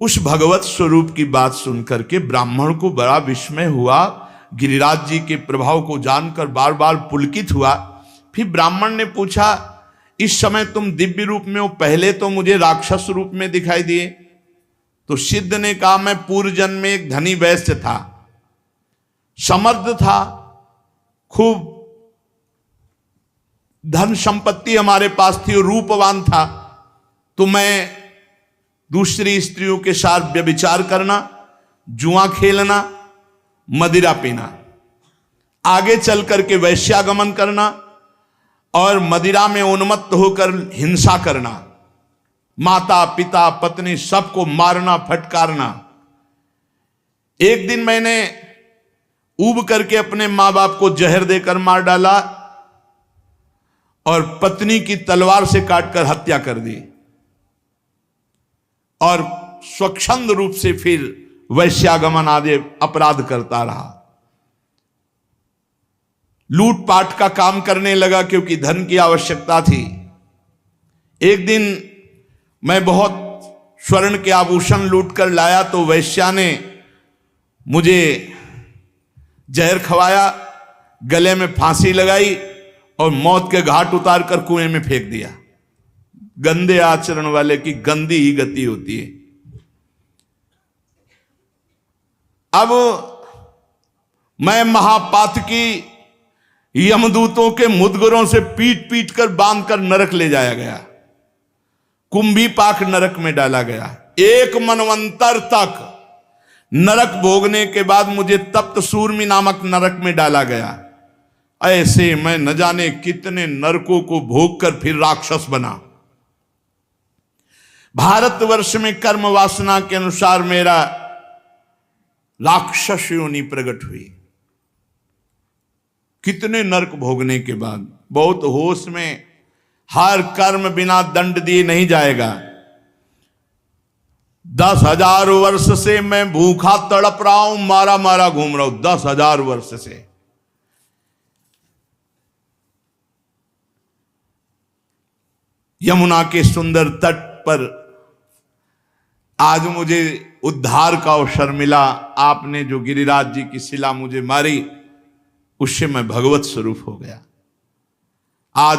उस भगवत स्वरूप की बात सुनकर के ब्राह्मण को बड़ा विस्मय हुआ, गिरिराज जी के प्रभाव को जानकर बार बार पुलकित हुआ। फिर ब्राह्मण ने पूछा, इस समय तुम दिव्य रूप में हो, पहले तो मुझे राक्षस रूप में दिखाई दिए। तो सिद्ध ने कहा, मैं पूर्व जन्म में एक धनी वैश्य था, समर्थ था, खूब धन संपत्ति हमारे पास थी और रूपवान था, तो मैं दूसरी स्त्रियों के साथ व्यभिचार करना, जुआ खेलना, मदिरा पीना, आगे चल करके वैश्यागमन करना और मदिरा में उन्मत्त होकर हिंसा करना, माता पिता पत्नी सबको मारना फटकारना। एक दिन मैंने ऊब करके अपने मां बाप को जहर देकर मार डाला और पत्नी की तलवार से काटकर हत्या कर दी और स्वच्छंद रूप से फिर वैश्यागमन आदि अपराध करता रहा। लूटपाट का काम करने लगा क्योंकि धन की आवश्यकता थी। एक दिन मैं बहुत स्वर्ण के आभूषण लूट कर लाया तो वैश्या ने मुझे जहर खवाया, गले में फांसी लगाई और मौत के घाट उतार कर कुएं में फेंक दिया। गंदे आचरण वाले की गंदी ही गति होती है। अब मैं महापातकी यमदूतों के मुदगरों से पीट पीट कर बांध कर नरक ले जाया गया, कुंभी पाक नरक में डाला गया। एक मनवंतर तक नरक भोगने के बाद मुझे तप्त सूर्मी नामक नरक में डाला गया। ऐसे मैं न जाने कितने नरकों को भोग कर फिर राक्षस बना। भारतवर्ष में कर्म वासना के अनुसार मेरा राक्षस योनि प्रकट हुई। कितने नरक भोगने के बाद, बहुत होश में, हर कर्म बिना दंड दिए नहीं जाएगा। 10,000 वर्ष से मैं भूखा तड़प रहा हूं, मारा मारा घूम रहा हूं, 10,000 वर्ष से। यमुना के सुंदर तट पर आज मुझे उद्धार का अवसर मिला। आपने जो गिरिराज जी की शिला मुझे मारी, उससे मैं भगवत स्वरूप हो गया। आज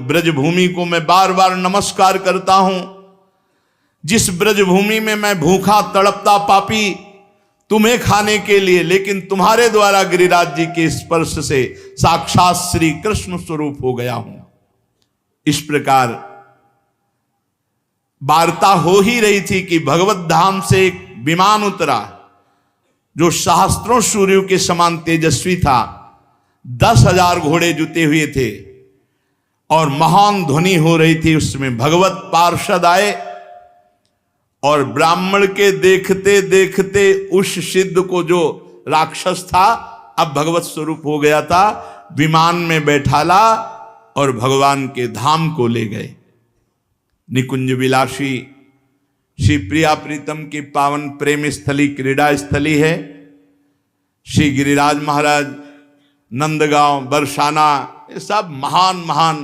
ब्रज भूमि को मैं बार बार नमस्कार करता हूं। जिस ब्रजभूमि में मैं भूखा तड़पता पापी तुम्हें खाने के लिए, लेकिन तुम्हारे द्वारा गिरिराज जी के स्पर्श से साक्षात श्री कृष्ण स्वरूप हो गया हूं। इस प्रकार वार्ता हो ही रही थी कि भगवत धाम से एक विमान उतरा जो सहस्त्रों सूर्यों के समान तेजस्वी था, 10,000 घोड़े जुते हुए थे और महान ध्वनि हो रही थी। उसमें भगवत पार्षद आए और ब्राह्मण के देखते देखते उस सिद्ध को, जो राक्षस था अब भगवत स्वरूप हो गया था, विमान में बैठाला और भगवान के धाम को ले गए। निकुंज विलासी श्री प्रिया प्रीतम की पावन प्रेम स्थली, क्रीड़ा स्थली है। श्री गिरिराज महाराज, नंदगांव, बरसाना, ये सब महान महान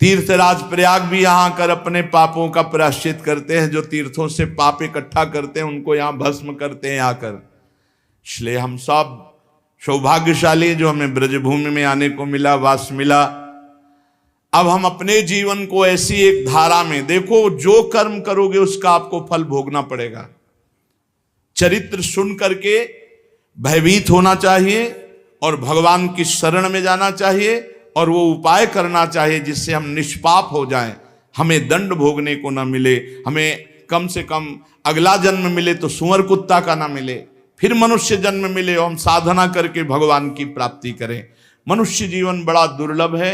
तीर्थराज। प्रयाग भी यहां आकर अपने पापों का प्रायश्चित करते हैं। जो तीर्थों से पाप इकट्ठा करते हैं उनको यहां भस्म करते हैं आकर। इसलिए हम सब सौभाग्यशाली जो हमें ब्रजभूमि में आने को मिला, वास मिला। अब हम अपने जीवन को ऐसी एक धारा में देखो, जो कर्म करोगे उसका आपको फल भोगना पड़ेगा। चरित्र सुन करके भयभीत होना चाहिए और भगवान की शरण में जाना चाहिए और वो उपाय करना चाहिए जिससे हम निष्पाप हो जाएं, हमें दंड भोगने को ना मिले, हमें कम से कम अगला जन्म मिले तो सुअर कुत्ता का ना मिले, फिर मनुष्य जन्म मिले और हम साधना करके भगवान की प्राप्ति करें। मनुष्य जीवन बड़ा दुर्लभ है।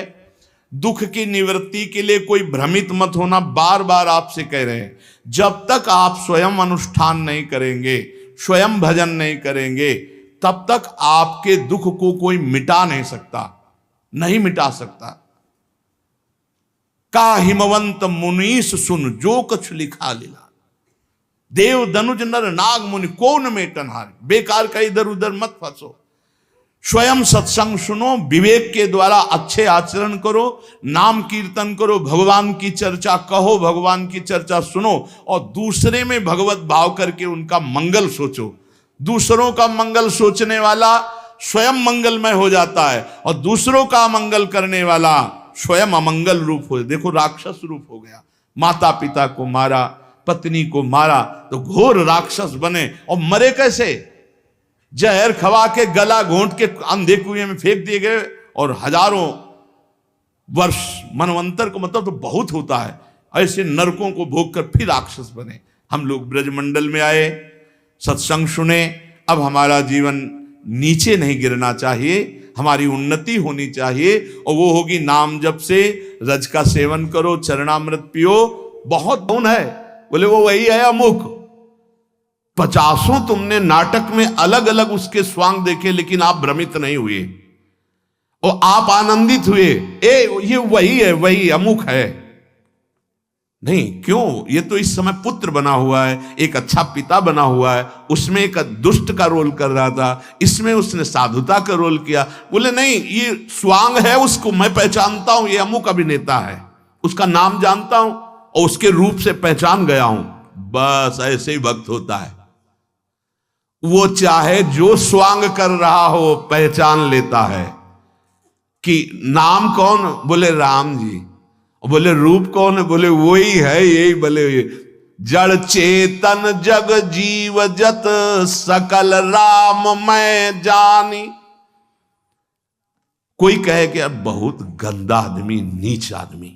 दुख की निवृत्ति के लिए कोई भ्रमित मत होना, बार बार आपसे कह रहे हैं। जब तक आप स्वयं अनुष्ठान नहीं करेंगे, स्वयं भजन नहीं करेंगे, तब तक आपके दुख को कोई मिटा नहीं सकता, नहीं मिटा सकता। का हिमवंत मुनीस सुन जो कछु लिखा लीला, देव दनुज नर नाग मुनि को न मेटन हार। बेकार का इधर उधर मत फंसो, स्वयं सत्संग सुनो, विवेक के द्वारा अच्छे आचरण करो, नाम कीर्तन करो, भगवान की चर्चा कहो, भगवान की चर्चा सुनो और दूसरे में भगवत भाव करके उनका मंगल सोचो। दूसरों का मंगल सोचने वाला स्वयं मंगलमय हो जाता है और दूसरों का मंगल करने वाला स्वयं अमंगल रूप हो। देखो राक्षस रूप हो गया, माता पिता को मारा, पत्नी को मारा तो घोर राक्षस बने। और मरे कैसे? जहर खवा के गला घोंट के अंधे कुएं में फेंक दिए गए और हजारों वर्ष, मनवंतर को मतलब तो बहुत होता है, ऐसे नरकों को भोग कर फिर राक्षस बने। हम लोग ब्रजमंडल में आए, सत्संग सुने। अब हमारा जीवन नीचे नहीं गिरना चाहिए, हमारी उन्नति होनी चाहिए और वो होगी नाम जप से। रज का सेवन करो, चरणामृत पियो। बहुत कौन है? बोले वो वही है अमुक। 50 तुमने नाटक में अलग अलग उसके स्वांग देखे, लेकिन आप भ्रमित नहीं हुए और आप आनंदित हुए। ये वही है, वही अमुक है। नहीं, क्यों? ये तो इस समय पुत्र बना हुआ है, एक अच्छा पिता बना हुआ है, उसमें एक दुष्ट का रोल कर रहा था, इसमें उसने साधुता का रोल किया। बोले नहीं, ये स्वांग है, उसको मैं पहचानता हूं, ये अमुक अभिनेता है, उसका नाम जानता हूं और उसके रूप से पहचान गया हूं। बस ऐसे ही भक्त होता है। वो चाहे जो स्वांग कर रहा हो पहचान लेता है कि नाम कौन? बोले राम जी। बोले रूप कौन है? बोले वही है, यही। बोले जड़ चेतन जग जीव जत सकल राम मैं जानी। कोई कहे कि यार बहुत गंदा आदमी, नीच आदमी,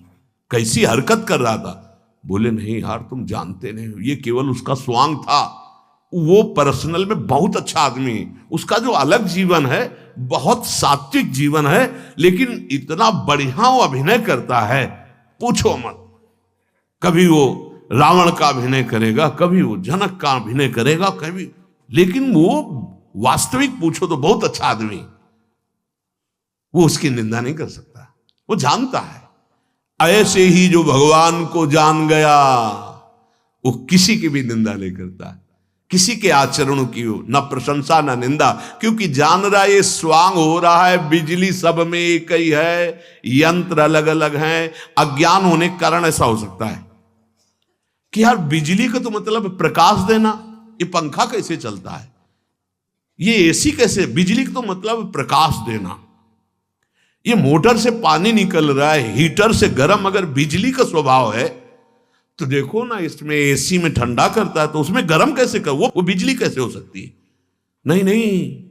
कैसी हरकत कर रहा था। बोले नहीं यार, तुम जानते नहीं, ये केवल उसका स्वांग था। वो पर्सनल में बहुत अच्छा आदमी है, उसका जो अलग जीवन है बहुत सात्विक जीवन है, लेकिन इतना बढ़िया वो अभिनय करता है, पूछो मत। कभी वो रावण का अभिनय करेगा, कभी वो जनक का अभिनय करेगा, कभी, लेकिन वो वास्तविक पूछो तो बहुत अच्छा आदमी। वो उसकी निंदा नहीं कर सकता, वो जानता है। ऐसे ही जो भगवान को जान गया वो किसी की भी निंदा नहीं करता, किसी के आचरणों की हो न प्रशंसा न निंदा, क्योंकि जान रहा है ये स्वांग हो रहा है। बिजली सब में एक ही है, यंत्र अलग अलग हैं। अज्ञान होने के कारण ऐसा हो सकता है कि यार बिजली का तो मतलब प्रकाश देना, ये पंखा कैसे चलता है, ये एसी कैसे? बिजली का तो मतलब प्रकाश देना। ये मोटर से पानी निकल रहा है, हीटर से गर्म। अगर बिजली का स्वभाव है तो देखो ना, इसमें एसी में ठंडा करता है तो उसमें गर्म कैसे कर, वो बिजली कैसे हो सकती है? नहीं नहीं,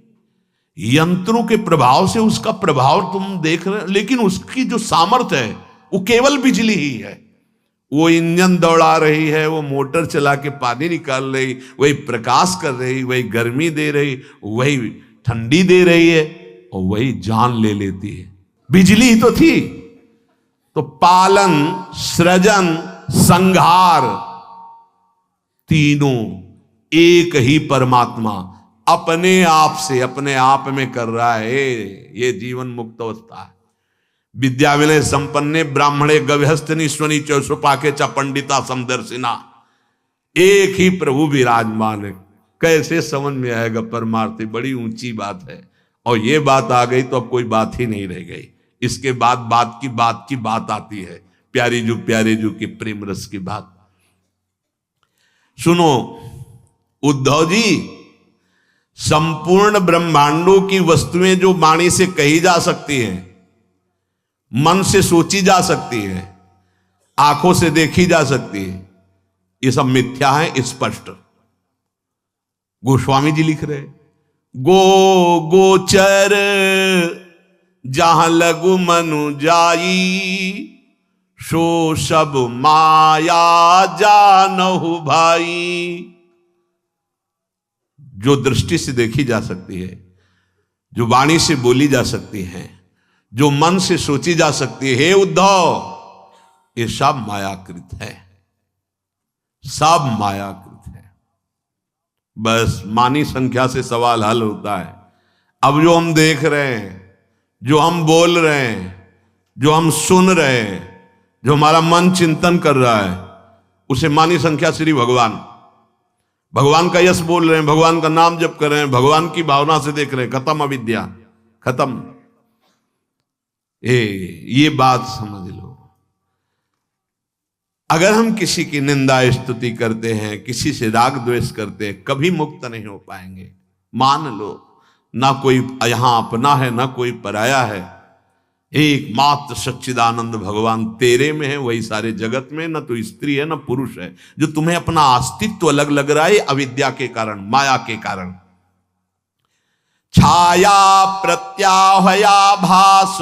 यंत्रों के प्रभाव से उसका प्रभाव तुम देख रहे हो, लेकिन उसकी जो सामर्थ्य है वो केवल बिजली ही है। वो इंजन दौड़ा रही है, वो मोटर चला के पानी निकाल रही, वही प्रकाश कर रही, वही गर्मी दे रही, वही ठंडी दे रही है, और वही जान ले लेती है। बिजली ही तो थी। तो पालन, सृजन, संहार, तीनों एक ही परमात्मा अपने आप से, अपने आप में कर रहा है। ये जीवन मुक्त अवस्था है। विद्या विनय संपन्ने ब्राह्मणे गव्यस्थिनी स्वनी चौसुपाके च पंडिता समदर्शिना, एक ही प्रभु विराजमान है। कैसे समझ में आएगा परमार्थ? बड़ी ऊंची बात है। और ये बात आ गई तो अब कोई बात ही नहीं रह गई। इसके बाद बात की बात आती है, प्यारे जू की प्रेम रस की बात। सुनो उद्धव जी, संपूर्ण ब्रह्मांडों की वस्तुएं जो वाणी से कही जा सकती हैं, मन से सोची जा सकती है, आंखों से देखी जा सकती है, ये सब मिथ्या है स्पष्ट। गोस्वामी जी लिख रहे, गोचर जहां लघु मनु जाई, सो सब माया जानहु भाई। जो दृष्टि से देखी जा सकती है, जो वाणी से बोली जा सकती है, जो मन से सोची जा सकती है, हे उद्धव, ये सब मायाकृत है, सब मायाकृत है। बस मानी संख्या से सवाल हल होता है। अब जो हम देख रहे हैं, जो हम बोल रहे हैं, जो हम सुन रहे हैं, जो हमारा मन चिंतन कर रहा है, उसे मानी संख्या श्री भगवान, भगवान का यश बोल रहे हैं, भगवान का नाम जप कर रहे हैं, भगवान की भावना से देख रहे हैं, खत्म अविद्या, खत्म। ये बात समझ लो। अगर हम किसी की निंदा स्तुति करते हैं, किसी से राग द्वेष करते हैं, कभी मुक्त नहीं हो पाएंगे। मान लो, ना कोई यहां अपना है, ना कोई पराया है। एकमात्र सच्चिदानंद भगवान तेरे में है, वही सारे जगत में। न तो स्त्री है, न पुरुष है। जो तुम्हें अपना अस्तित्व अलग लग रहा है, अविद्या के कारण, माया के कारण। छाया प्रत्याहया भास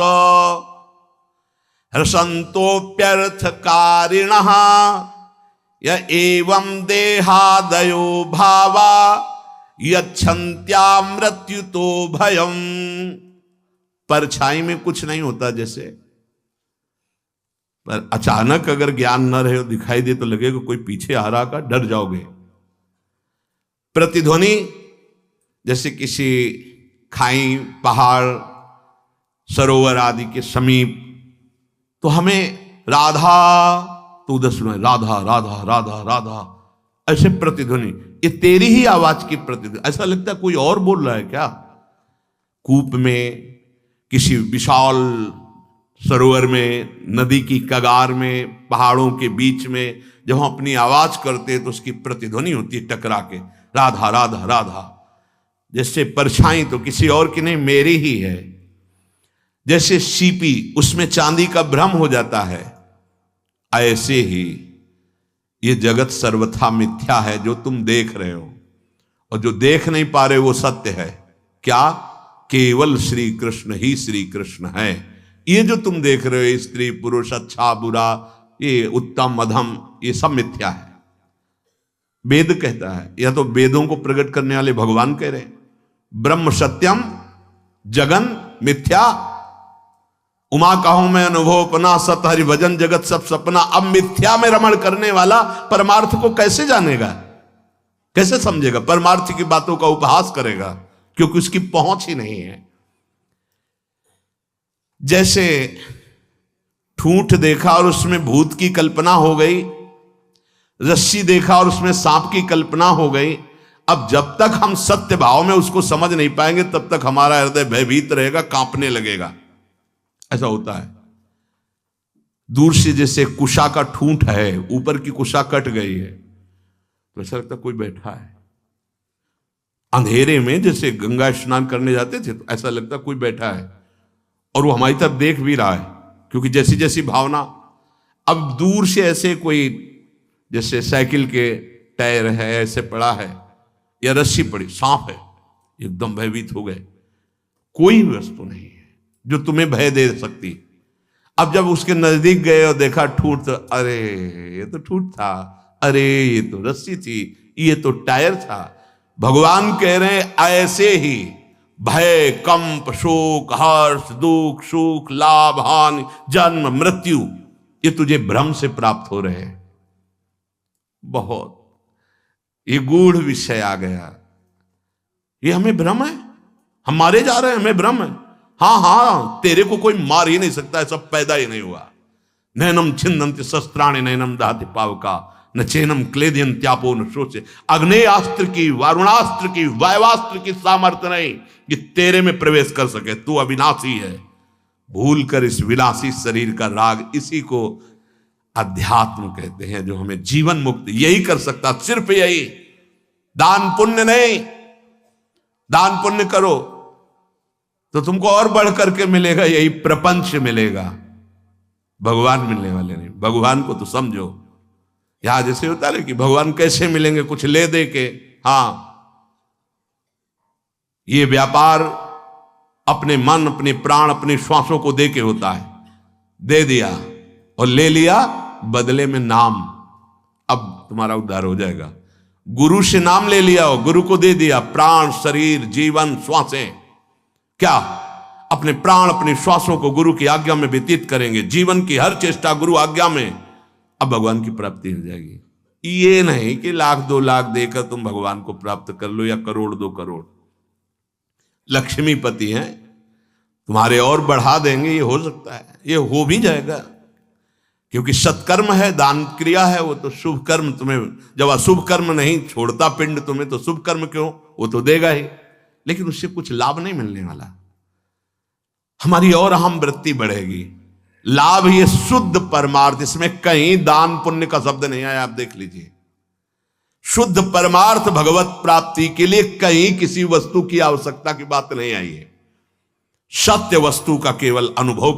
रसंतोप्यर्थ कारिणः, य एवं देहादयो भावा यच्छन्त्या मृत्युतो भयम्। परछाई में कुछ नहीं होता जैसे, पर अचानक अगर ज्ञान न रहे, दिखाई दे तो लगेगा कोई पीछे आ रहा का, डर जाओगे। प्रतिध्वनि जैसे किसी खाई, पहाड़, सरोवर आदि के समीप, तो हमें राधा, तो उधर सुना राधा राधा राधा राधा, ऐसे प्रतिध्वनि, ये तेरी ही आवाज की प्रतिध्वनि। ऐसा लगता है कोई और बोल रहा है क्या? कूप में, किसी विशाल सरोवर में, नदी की कगार में, पहाड़ों के बीच में, जब हम अपनी आवाज करते हैं तो उसकी प्रतिध्वनि होती है टकरा के, राधा राधा राधा। जैसे परछाई तो किसी और की नहीं, मेरी ही है। जैसे सीपी, उसमें चांदी का भ्रम हो जाता है, ऐसे ही ये जगत सर्वथा मिथ्या है जो तुम देख रहे हो, और जो देख नहीं पा रहे वो सत्य है। क्या? केवल श्री कृष्ण ही श्री कृष्ण है। ये जो तुम देख रहे हो, स्त्री पुरुष, अच्छा बुरा, ये उत्तम अधम, ये सब मिथ्या है। वेद कहता है, या तो वेदों को प्रकट करने वाले भगवान कह रहे हैं, ब्रह्म सत्यम जगन मिथ्या। उमा कहूं मैं अनुभवपना, सत हरि भजन जगत सब सपना। अब मिथ्या में रमण करने वाला परमार्थ को कैसे जानेगा, कैसे समझेगा? परमार्थ की बातों का उपहास करेगा, क्योंकि उसकी पहुंच ही नहीं है। जैसे ठूंठ देखा और उसमें भूत की कल्पना हो गई, रस्सी देखा और उसमें सांप की कल्पना हो गई। अब जब तक हम सत्य भाव में उसको समझ नहीं पाएंगे, तब तक हमारा हृदय भयभीत रहेगा, कांपने लगेगा। ऐसा होता है। दूर से जैसे कुशा का ठूंठ है, ऊपर की कुशा कट गई है, तो ऐसा लगता कोई बैठा है। अंधेरे में जैसे गंगा स्नान करने जाते थे, तो ऐसा लगता कोई बैठा है, और वो हमारी तरफ देख भी रहा है, क्योंकि जैसी जैसी भावना। अब दूर से ऐसे कोई जैसे साइकिल के टायर है ऐसे पड़ा है या रस्सी पड़ी, सांप है, एकदम भयभीत हो गए। कोई वस्तु नहीं है जो तुम्हें भय दे सकती। अब जब उसके नजदीक गए और देखा ठूठ, तो अरे ये तो ठूठ था, अरे ये तो रस्सी थी, ये तो टायर था। भगवान कह रहे हैं ऐसे ही भय, कंप, शोक, हर्ष, दुख, सुख, लाभ, हानि, जन्म, मृत्यु, ये तुझे भ्रम से प्राप्त हो रहे हैं। बहुत ये गूढ़ विषय आ गया, ये हमें भ्रम है, हम मारे जा रहे हैं, हमें भ्रम है। हाँ, तेरे को कोई मार ही नहीं सकता है, सब पैदा ही नहीं हुआ। नैनम छिन्नन्ति शस्त्राणि नैनम दहति पावका न चैनम क्लेदयन्त्यापो न शोचे। अग्नेयास्त्र की, वारुणास्त्र की, वायवास्त्र की सामर्थ्य नहीं कि तेरे में प्रवेश कर सके। तू अविनाशी है। भूल कर इस विलासी शरीर का राग, इसी को अध्यात्म कहते हैं, जो हमें जीवन मुक्त यही कर सकता, सिर्फ यही। दान पुण्य नहीं, दान पुण्य करो तो तुमको और बढ़ करके मिलेगा, यही प्रपंच मिलेगा, भगवान मिलने वाले नहीं। भगवान को तो समझो। यहां जैसे होता है कि भगवान कैसे मिलेंगे, कुछ ले दे के। हां, ये व्यापार अपने मन, अपने प्राण, अपने श्वासों को दे के होता है। दे दिया और ले लिया बदले में नाम, अब तुम्हारा उद्धार हो जाएगा। गुरु से नाम ले लिया और गुरु को दे दिया प्राण, शरीर, जीवन, श्वासें। क्या अपने प्राण, अपने श्वासों को गुरु की आज्ञा में व्यतीत करेंगे, जीवन की हर चेष्टा गुरु आज्ञा में, अब भगवान की प्राप्ति हो जाएगी। ये नहीं कि 1,00,000 2 लाख देकर तुम भगवान को प्राप्त कर लो या 1 करोड़ 2 करोड़। लक्ष्मीपति हैं, तुम्हारे और बढ़ा देंगे, ये हो सकता है, ये हो भी जाएगा, क्योंकि सत्कर्म है, दान क्रिया है, वो तो शुभ कर्म तुम्हें, जब अशुभ कर्म नहीं छोड़ता पिंड तुम्हें, तो शुभ कर्म क्यों, वो तो देगा ही, लेकिन उससे कुछ लाभ नहीं मिलने वाला। हमारी और अहम वृत्ति बढ़ेगी। लाभ ये शुद्ध परमार्थ, इसमें कहीं दान पुण्य का शब्द नहीं आया, आप देख लीजिए। शुद्ध परमार्थ भगवत प्राप्ति के लिए कहीं किसी वस्तु की आवश्यकता की बात नहीं आई है। सत्य वस्तु का केवल अनुभव